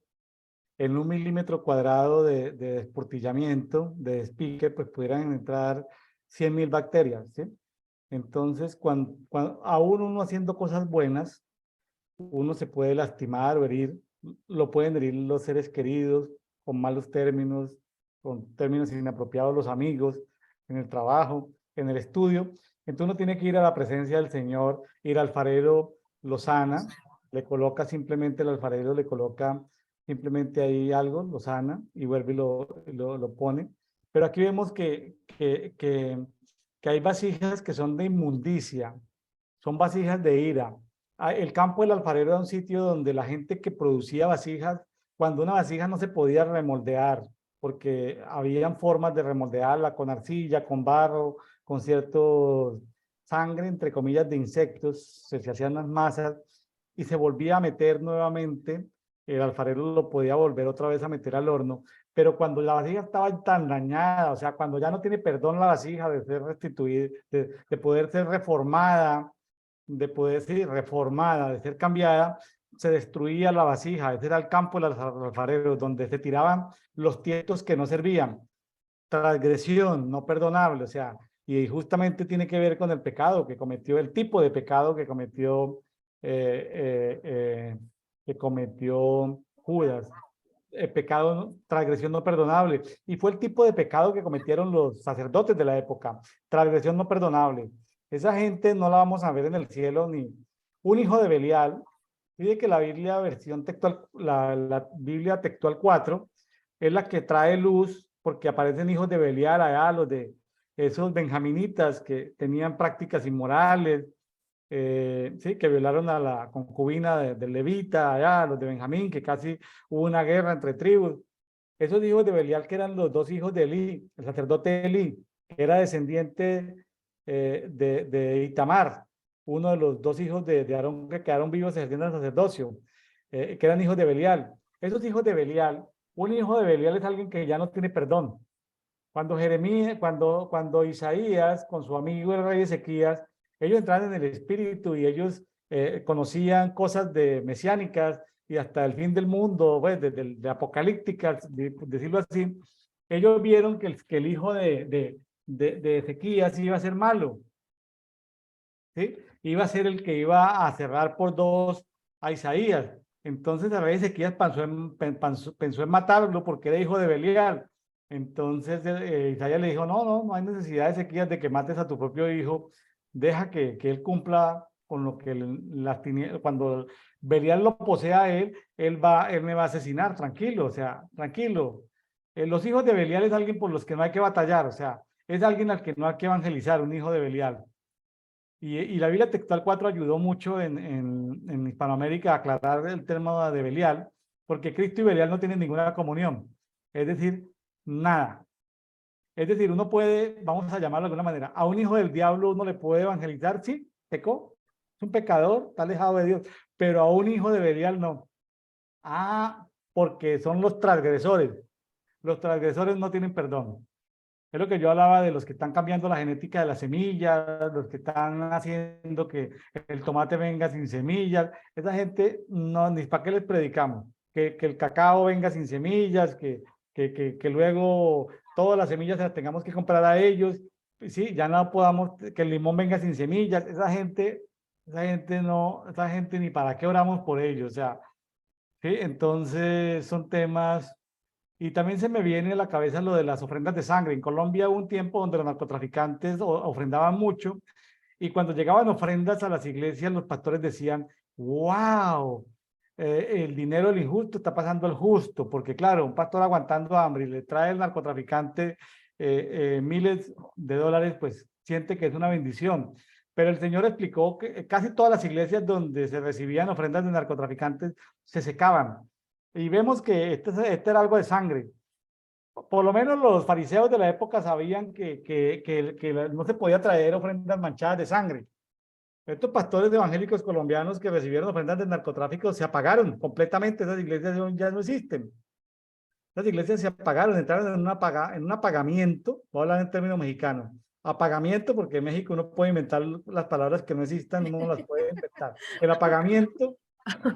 en 1 milímetro cuadrado de desportillamiento, de despique, pues pudieran entrar 100.000 bacterias, ¿sí? Entonces, cuando aún uno haciendo cosas buenas, uno se puede lastimar o herir, lo pueden herir los seres queridos con malos términos, con términos inapropiados los amigos, en el trabajo, en el estudio. Entonces uno tiene que ir a la presencia del Señor, ir al alfarero, lo sana, le coloca simplemente el alfarero, le coloca simplemente ahí algo, lo sana y vuelve y lo pone. Pero aquí vemos que hay vasijas que son de inmundicia, son vasijas de ira. El campo del alfarero era un sitio donde la gente que producía vasijas, cuando una vasija no se podía remoldear, porque habían formas de remoldearla con arcilla, con barro, con cierto sangre, entre comillas, de insectos, se hacían las masas y se volvía a meter nuevamente, el alfarero lo podía volver otra vez a meter al horno, pero cuando la vasija estaba tan dañada, o sea, cuando ya no tiene perdón la vasija de ser restituida, de poder ser reformada, de poder ser reformada, de ser cambiada, se destruía la vasija. Ese era el campo de los alfareros, donde se tiraban los tiestos que no servían. Transgresión no perdonable, o sea, y justamente tiene que ver con el pecado que cometió, el tipo de pecado que cometió Judas. Pecado, transgresión no perdonable. Y fue el tipo de pecado que cometieron los sacerdotes de la época. Transgresión no perdonable. Esa gente no la vamos a ver en el cielo ni un hijo de Belial. Dice que la Biblia versión textual, la Biblia textual 4 es la que trae luz porque aparecen hijos de Belial allá, los de esos benjaminitas que tenían prácticas inmorales, sí, que violaron a la concubina de Levita, allá, los de Benjamín, que casi hubo una guerra entre tribus. Esos hijos de Belial, que eran los dos hijos de Elí, el sacerdote Elí, que era descendiente de Itamar, uno de los dos hijos de Aarón que quedaron vivos ejerciendo el sacerdocio, que eran hijos de Belial. Esos hijos de Belial, un hijo de Belial es alguien que ya no tiene perdón. Cuando Jeremías, cuando Isaías con su amigo el rey Ezequías, ellos entraron en el espíritu y ellos conocían cosas de mesiánicas y hasta el fin del mundo, pues, de apocalípticas, decirlo así. Ellos vieron que el hijo de Ezequías iba a ser malo, ¿sí? Iba a ser el que iba a cerrar por dos a Isaías. Entonces el rey Ezequías pensó en matarlo porque era hijo de Belial. Entonces Isaías le dijo, no hay necesidad, Ezequías, de que mates a tu propio hijo, deja que él cumpla con lo que cuando Belial lo posea a él me va a asesinar, tranquilo, o sea, tranquilo. Los hijos de Belial es alguien por los que no hay que batallar, o sea, es alguien al que no hay que evangelizar, un hijo de Belial. Y la Biblia textual 4 ayudó mucho en Hispanoamérica a aclarar el tema de Belial, porque Cristo y Belial no tienen ninguna comunión, es decir, nada. Es decir, uno puede, vamos a llamarlo de alguna manera, a un hijo del diablo uno le puede evangelizar, sí, pecó, es un pecador, está alejado de Dios, pero a un hijo de Belial no. Porque son los transgresores. Los transgresores no tienen perdón. Es lo que yo hablaba de los que están cambiando la genética de las semillas, los que están haciendo que el tomate venga sin semillas. Esa gente, no, ni para qué les predicamos. Que el cacao venga sin semillas, que luego todas las semillas se las tengamos que comprar a ellos. sí, ya no podamos, que el limón venga sin semillas, esa gente no, esa gente ni para qué oramos por ellos, o sea, ¿sí? Entonces son temas, y también se me viene a la cabeza lo de las ofrendas de sangre. En Colombia hubo un tiempo donde los narcotraficantes ofrendaban mucho, y cuando llegaban ofrendas a las iglesias, los pastores decían, wow, el dinero del injusto está pasando al justo, porque claro, un pastor aguantando hambre y le trae el narcotraficante miles de dólares, pues siente que es una bendición. Pero el Señor explicó que casi todas las iglesias donde se recibían ofrendas de narcotraficantes se secaban. Y vemos que este era algo de sangre. Por lo menos los fariseos de la época sabían que no se podía traer ofrendas manchadas de sangre. Estos pastores evangélicos colombianos que recibieron ofrendas de narcotráfico se apagaron completamente. Esas iglesias ya no existen. Las iglesias se apagaron, entraron en un apagamiento. Voy a hablar en términos mexicanos. Apagamiento, porque en México uno puede inventar las palabras que no existan, uno las puede inventar. El apagamiento,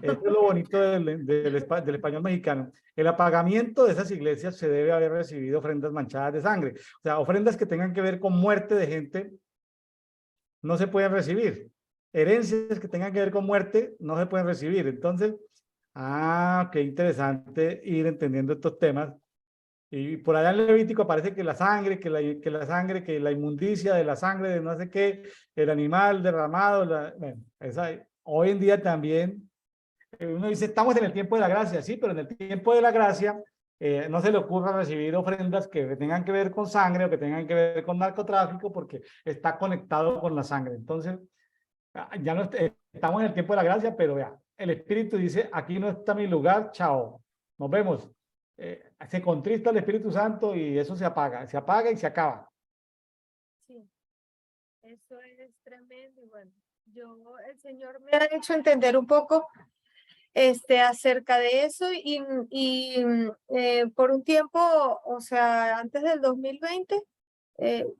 eso es lo bonito del español mexicano. El apagamiento de esas iglesias se debe haber recibido ofrendas manchadas de sangre. O sea, ofrendas que tengan que ver con muerte de gente no se pueden recibir. Herencias que tengan que ver con muerte no se pueden recibir. Entonces, qué interesante ir entendiendo estos temas. Y por allá en Levítico aparece que la sangre, que la inmundicia de la sangre de no sé qué, el animal derramado, bueno, hoy en día también uno dice, estamos en el tiempo de la gracia, sí, pero en el tiempo de la gracia no se le ocurra recibir ofrendas que tengan que ver con sangre o que tengan que ver con narcotráfico porque está conectado con la sangre. Entonces, ya no estamos en el tiempo de la gracia, pero vea, el Espíritu dice, aquí no está mi lugar, chao, nos vemos. Se contrista el Espíritu Santo y eso se apaga y se acaba. Sí, eso es tremendo. Y bueno, el Señor me ha hecho entender un poco acerca de eso y por un tiempo, o sea, antes del 2020,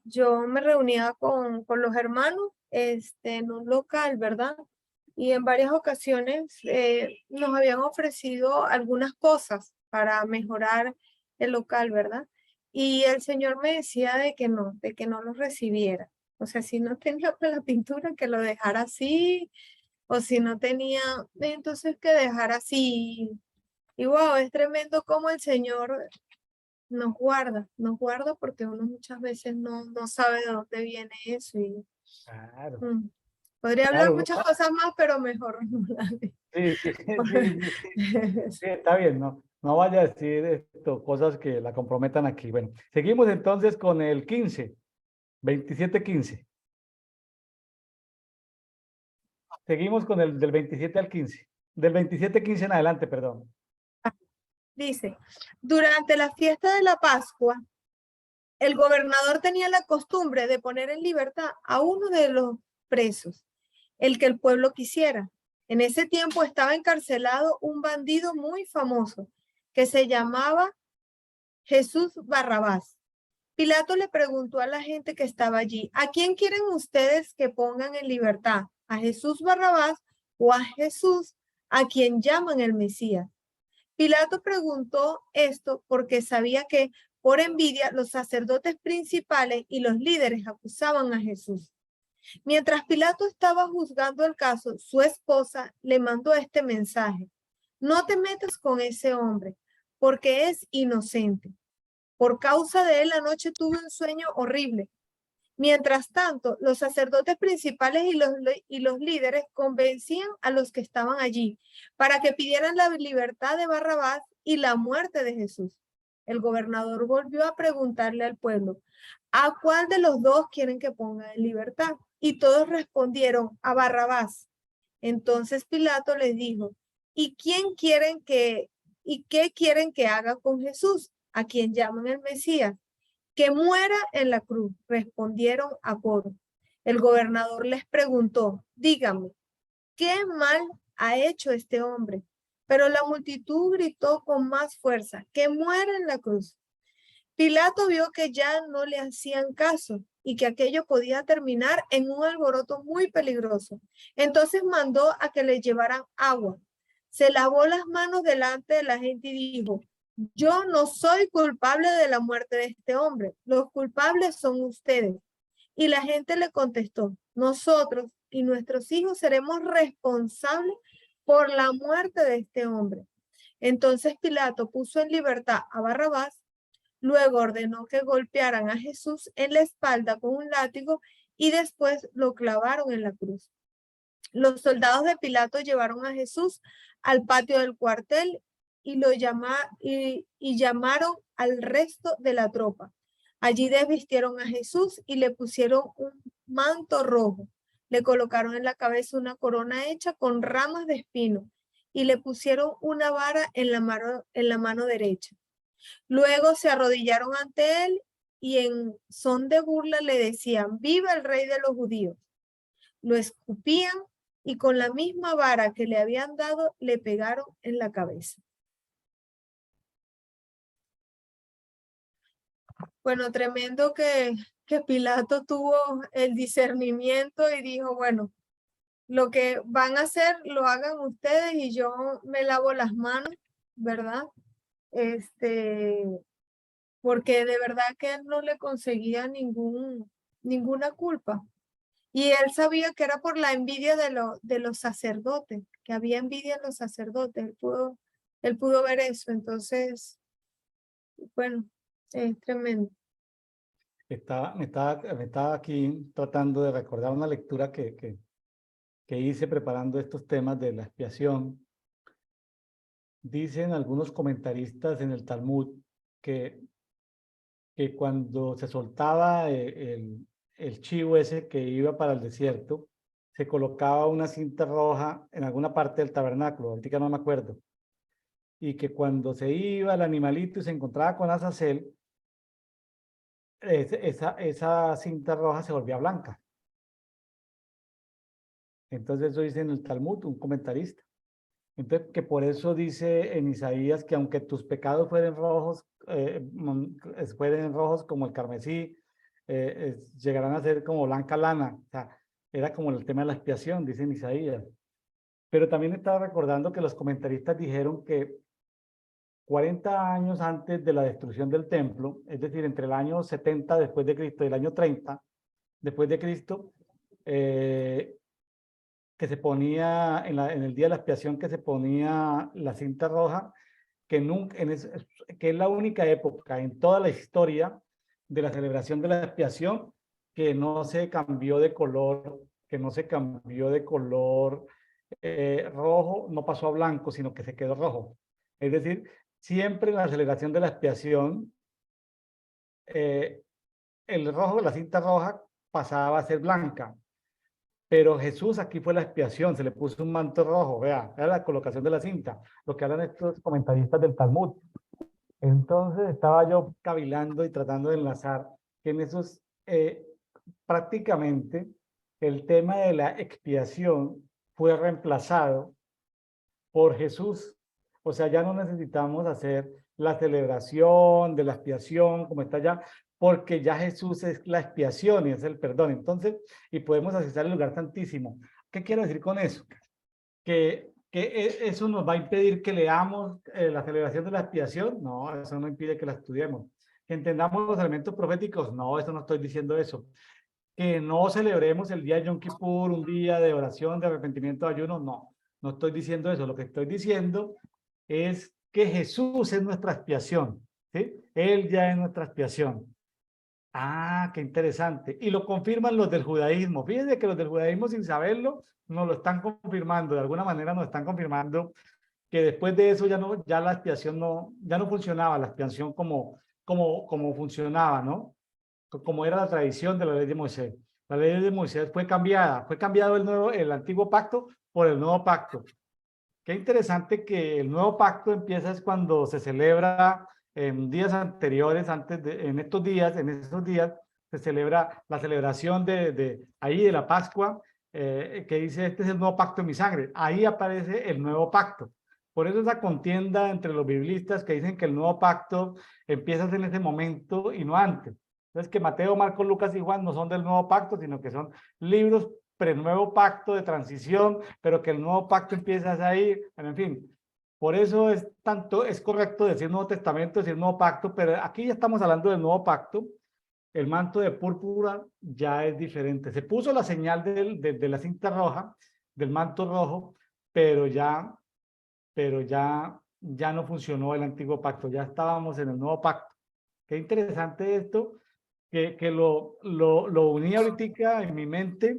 yo me reunía con los hermanos en un local, ¿verdad? Y en varias ocasiones nos habían ofrecido algunas cosas para mejorar el local, ¿verdad? Y el Señor me decía de que no lo recibiera. O sea, si no tenía pues, la pintura, que lo dejara así, o si no tenía, entonces que dejara así. Y wow, es tremendo cómo el Señor nos guarda porque uno muchas veces no sabe de dónde viene eso. Y, Claro, podría hablar claro. muchas cosas más, pero mejor no las digo. Sí, sí, sí, está bien, no, no vaya a decir esto, cosas que la comprometan aquí. Bueno, seguimos entonces con el 15, 27-15. Seguimos con el del 27 al 15. Del 27-15 en adelante, perdón. Dice, durante la fiesta de la Pascua, el gobernador tenía la costumbre de poner en libertad a uno de los presos, el que el pueblo quisiera. En ese tiempo estaba encarcelado un bandido muy famoso que se llamaba Jesús Barrabás. Pilato le preguntó a la gente que estaba allí, ¿a quién quieren ustedes que pongan en libertad? ¿A Jesús Barrabás o a Jesús, a quien llaman el Mesías? Pilato preguntó esto porque sabía que por envidia los sacerdotes principales y los líderes acusaban a Jesús. Mientras Pilato estaba juzgando el caso, su esposa le mandó este mensaje: no te metas con ese hombre, porque es inocente. Por causa de él anoche tuve un sueño horrible. Mientras tanto, los sacerdotes principales y los líderes convencían a los que estaban allí para que pidieran la libertad de Barrabás y la muerte de Jesús. El gobernador volvió a preguntarle al pueblo, ¿a cuál de los dos quieren que ponga en libertad? Y todos respondieron, a Barrabás. Entonces Pilato les dijo, ¿y qué quieren que haga con Jesús, a quien llaman el Mesías? Que muera en la cruz, respondieron a coro. El gobernador les preguntó, díganme, ¿qué mal ha hecho este hombre? Pero la multitud gritó con más fuerza, que muera en la cruz. Pilato vio que ya no le hacían caso y que aquello podía terminar en un alboroto muy peligroso. Entonces mandó a que le llevaran agua. Se lavó las manos delante de la gente y dijo, yo no soy culpable de la muerte de este hombre. Los culpables son ustedes. Y la gente le contestó, nosotros y nuestros hijos seremos responsables por la muerte de este hombre. Entonces Pilato puso en libertad a Barrabás, luego ordenó que golpearan a Jesús en la espalda con un látigo y después lo clavaron en la cruz. Los soldados de Pilato llevaron a Jesús al patio del cuartel y llamaron al resto de la tropa. Allí desvistieron a Jesús y le pusieron un manto rojo. Le colocaron en la cabeza una corona hecha con ramas de espino y le pusieron una vara en la mano derecha. Luego se arrodillaron ante él y en son de burla le decían, ¡viva el rey de los judíos! Lo escupían y con la misma vara que le habían dado le pegaron en la cabeza. Bueno, tremendo que Pilato tuvo el discernimiento y dijo, bueno, lo que van a hacer lo hagan ustedes y yo me lavo las manos, ¿verdad? Porque de verdad que él no le conseguía ninguna culpa. Y él sabía que era por la envidia de los sacerdotes, que había envidia en los sacerdotes. Él pudo ver eso. Entonces, bueno, es tremendo. Me estaba aquí tratando de recordar una lectura que hice preparando estos temas de la expiación. Dicen algunos comentaristas en el Talmud que cuando se soltaba el chivo ese que iba para el desierto, se colocaba una cinta roja en alguna parte del tabernáculo, ahorita no me acuerdo, y que cuando se iba el animalito y se encontraba con Azazel, esa cinta roja se volvía blanca. Entonces eso dice en el Talmud un comentarista. Entonces, que por eso dice en Isaías que aunque tus pecados fueren rojos como el carmesí, llegarán a ser como blanca lana. O sea, era como el tema de la expiación, dice en Isaías. Pero también estaba recordando que los comentaristas dijeron que 40 años antes de la destrucción del templo, es decir, entre el año 70 después de Cristo y el año 30 después de Cristo, que se ponía en el día de la expiación, que se ponía la cinta roja, que es la única época en toda la historia de la celebración de la expiación que no se cambió de color, rojo, no pasó a blanco, sino que se quedó rojo. Es decir, siempre en la celebración de la expiación, el rojo, la cinta roja, pasaba a ser blanca. Pero Jesús aquí fue la expiación, se le puso un manto rojo, vea la colocación de la cinta, lo que hablan estos comentaristas del Talmud. Entonces estaba yo cavilando y tratando de enlazar que en esos, prácticamente, el tema de la expiación fue reemplazado por Jesús. O sea, ya no necesitamos hacer la celebración de la expiación como está ya, porque ya Jesús es la expiación y es el perdón. Entonces, y podemos acceder al lugar santísimo. ¿Qué quiero decir con eso? Que eso nos va a impedir que leamos la celebración de la expiación. No, eso no impide que la estudiemos. Que entendamos los elementos proféticos. No, eso no estoy diciendo eso. Que no celebremos el día de Yom Kippur, un día de oración, de arrepentimiento, de ayuno. No, no estoy diciendo eso. Lo que estoy diciendo es que Jesús es nuestra expiación. ¿Sí? Él ya es nuestra expiación. Ah, qué interesante. Y lo confirman los del judaísmo. Fíjense que los del judaísmo, sin saberlo, nos lo están confirmando. De alguna manera nos están confirmando que después de eso ya la expiación ya no funcionaba, la expiación como funcionaba, ¿no? Como era la tradición de la ley de Moisés. La ley de Moisés fue cambiado el antiguo pacto por el nuevo pacto. Qué interesante que el nuevo pacto empieza es cuando se celebra en días anteriores, en esos días, se celebra la celebración de la Pascua, que dice, este es el nuevo pacto en mi sangre. Ahí aparece el nuevo pacto. Por eso esa contienda entre los biblistas que dicen que el nuevo pacto empieza en ese momento y no antes. Entonces que Mateo, Marcos, Lucas y Juan no son del nuevo pacto, sino que son libros pre-nuevo pacto de transición, pero que el nuevo pacto empieza ahí, en fin. Por eso es correcto decir Nuevo Testamento, decir Nuevo Pacto, pero aquí ya estamos hablando del Nuevo Pacto, el manto de púrpura ya es diferente. Se puso la señal de la cinta roja, del manto rojo, pero ya no funcionó el antiguo pacto, ya estábamos en el nuevo pacto. Qué interesante esto, que lo uní ahorita en mi mente.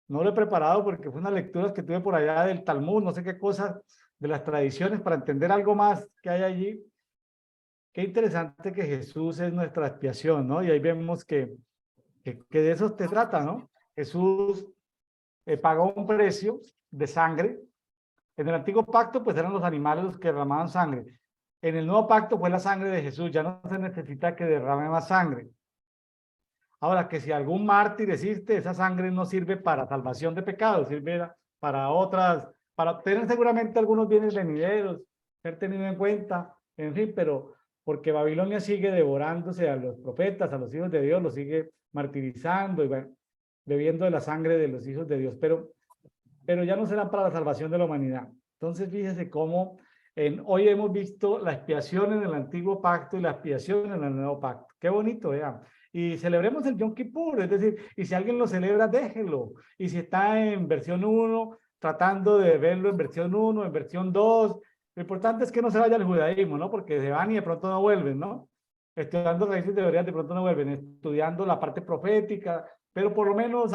No lo he preparado porque fue unas lecturas que tuve por allá del Talmud, no sé qué cosas, de las tradiciones, para entender algo más que hay allí. Qué interesante que Jesús es nuestra expiación, ¿no? Y ahí vemos que de eso se trata, ¿no? Jesús pagó un precio de sangre. En el antiguo pacto, pues eran los animales los que derramaban sangre. En el nuevo pacto fue la sangre de Jesús, ya no se necesita que derrame más sangre. Ahora, que si algún mártir existe, esa sangre no sirve para salvación de pecados, sirve para otras, para obtener seguramente algunos bienes venideros, ser tenido en cuenta, en fin, pero porque Babilonia sigue devorándose a los profetas, a los hijos de Dios, los sigue martirizando y bebiendo de la sangre de los hijos de Dios, pero ya no serán para la salvación de la humanidad. Entonces, fíjese cómo hoy hemos visto la expiación en el antiguo pacto y la expiación en el nuevo pacto. Qué bonito, vean. Y celebremos el Yom Kippur, es decir, y si alguien lo celebra, déjelo. Y si está en versión 1, tratando de verlo en versión 1, en versión 2, lo importante es que no se vaya al judaísmo, ¿no? Porque se van y de pronto no vuelven, ¿no? Estudiando raíces de teorías, de pronto no vuelven, estudiando la parte profética, pero por lo menos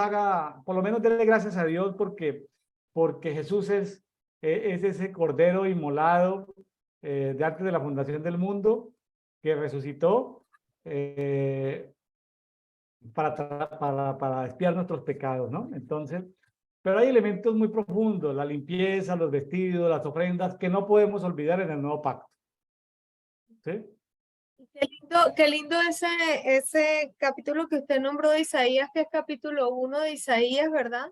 dele gracias a Dios porque Jesús es ese cordero inmolado de antes de la fundación del mundo que resucitó para expiar nuestros pecados, ¿no? Entonces, pero hay elementos muy profundos, la limpieza, los vestidos, las ofrendas, que no podemos olvidar en el nuevo pacto. ¿Sí? Qué lindo ese capítulo que usted nombró de Isaías, que es capítulo 1 de Isaías, ¿verdad?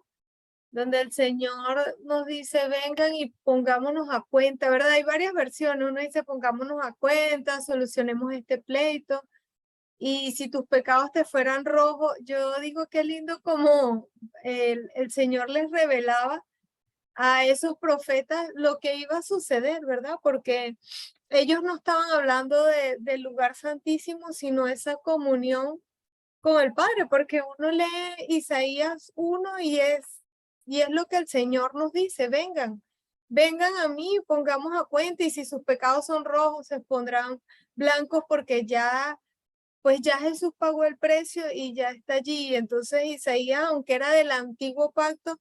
Donde el Señor nos dice, vengan y pongámonos a cuenta, ¿verdad? Hay varias versiones, uno dice, pongámonos a cuenta, solucionemos este pleito, y si tus pecados te fueran rojos, yo digo qué lindo como el Señor les revelaba a esos profetas lo que iba a suceder, ¿verdad? Porque ellos no estaban hablando del lugar santísimo, sino esa comunión con el Padre, porque uno lee Isaías 1 y es lo que el Señor nos dice, vengan a mí, pongamos a cuenta, y si sus pecados son rojos, se pondrán blancos porque pues ya Jesús pagó el precio y ya está allí. Entonces Isaías, aunque era del antiguo pacto,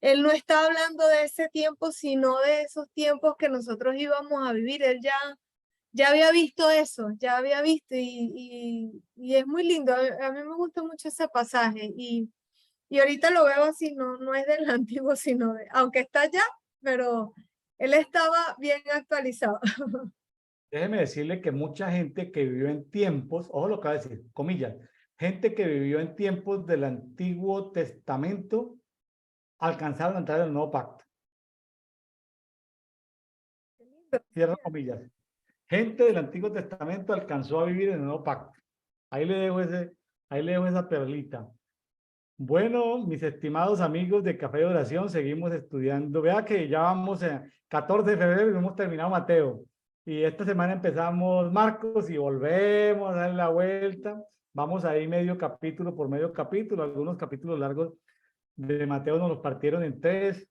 él no está hablando de ese tiempo, sino de esos tiempos que nosotros íbamos a vivir. Él ya había visto eso, ya había visto y es muy lindo. A mí me gusta mucho ese pasaje y ahorita lo veo así, no es del antiguo, sino aunque está allá, pero él estaba bien actualizado. Déjeme decirle que mucha gente que vivió en tiempos, ojo lo que va a decir, comillas, gente que vivió en tiempos del Antiguo Testamento alcanzaron a entrar en el nuevo pacto. Cierro comillas. Gente del Antiguo Testamento alcanzó a vivir en el nuevo pacto. Ahí le dejo esa perlita. Bueno, mis estimados amigos de Café de Oración, seguimos estudiando. Vea que ya vamos en 14 de febrero y hemos terminado Mateo. Y esta semana empezamos Marcos y volvemos a dar la vuelta. Vamos ahí medio capítulo por medio capítulo. Algunos capítulos largos de Mateo nos los partieron en tres.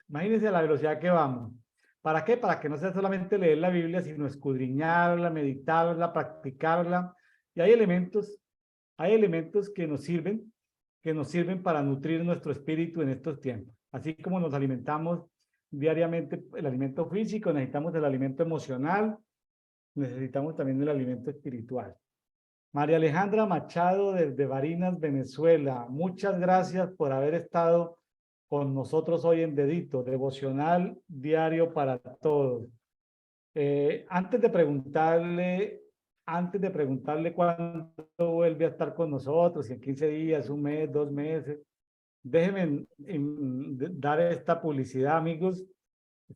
Imagínense a la velocidad que vamos. ¿Para qué? Para que no sea solamente leer la Biblia, sino escudriñarla, meditarla, practicarla. Y hay elementos que nos sirven para nutrir nuestro espíritu en estos tiempos. Así como nos alimentamos diariamente el alimento físico, necesitamos el alimento emocional, necesitamos también el alimento espiritual. María Alejandra Machado desde Barinas, Venezuela, muchas gracias por haber estado con nosotros hoy en Dedito, devocional diario para todos. Antes de preguntarle cuándo vuelve a estar con nosotros, si en 15 días, un mes, 2 meses, déjenme dar esta publicidad, amigos.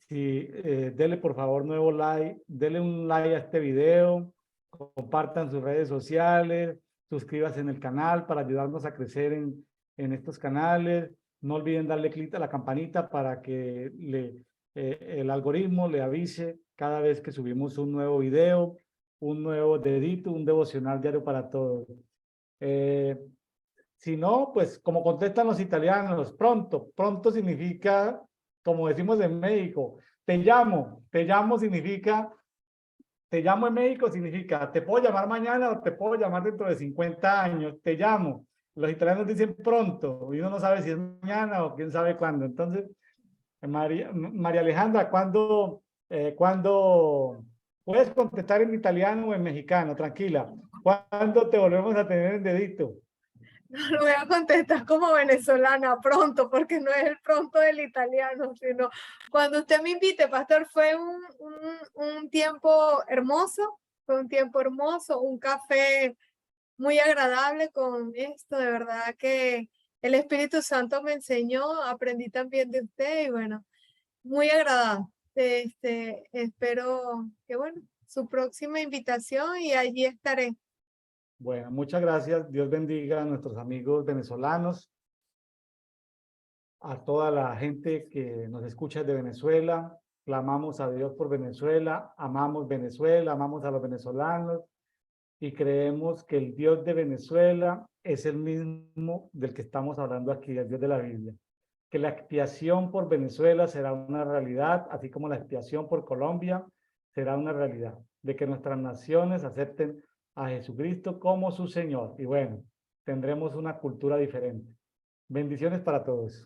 Dele por favor nuevo like, dele un like a este video, compartan sus redes sociales, suscríbanse en el canal para ayudarnos a crecer en estos canales. No olviden darle clic a la campanita para que el algoritmo le avise cada vez que subimos un nuevo video, un nuevo dedito, un devocional diario para todos. Si no, pues como contestan los italianos, pronto. Pronto significa, como decimos en México, te llamo significa, te llamo en México significa, te puedo llamar mañana o te puedo llamar dentro de 50 años, te llamo. Los italianos dicen pronto, y uno no sabe si es mañana o quién sabe cuándo. Entonces, María Alejandra, ¿cuándo puedes contestar en italiano o en mexicano? Tranquila. ¿Cuándo te volvemos a tener en dedito? No lo voy a contestar como venezolana pronto, porque no es el pronto del italiano, sino cuando usted me invite, pastor. Fue un tiempo hermoso, un café muy agradable con esto, de verdad que el Espíritu Santo me enseñó, aprendí también de usted y bueno, muy agradable. Espero que bueno, su próxima invitación y allí estaré. Bueno, muchas gracias. Dios bendiga a nuestros amigos venezolanos, a toda la gente que nos escucha de Venezuela. Clamamos a Dios por Venezuela, amamos a los venezolanos y creemos que el Dios de Venezuela es el mismo del que estamos hablando aquí, el Dios de la Biblia. Que la expiación por Venezuela será una realidad, así como la expiación por Colombia será una realidad, de que nuestras naciones acepten a Jesucristo como su Señor. Y bueno, tendremos una cultura diferente. Bendiciones para todos.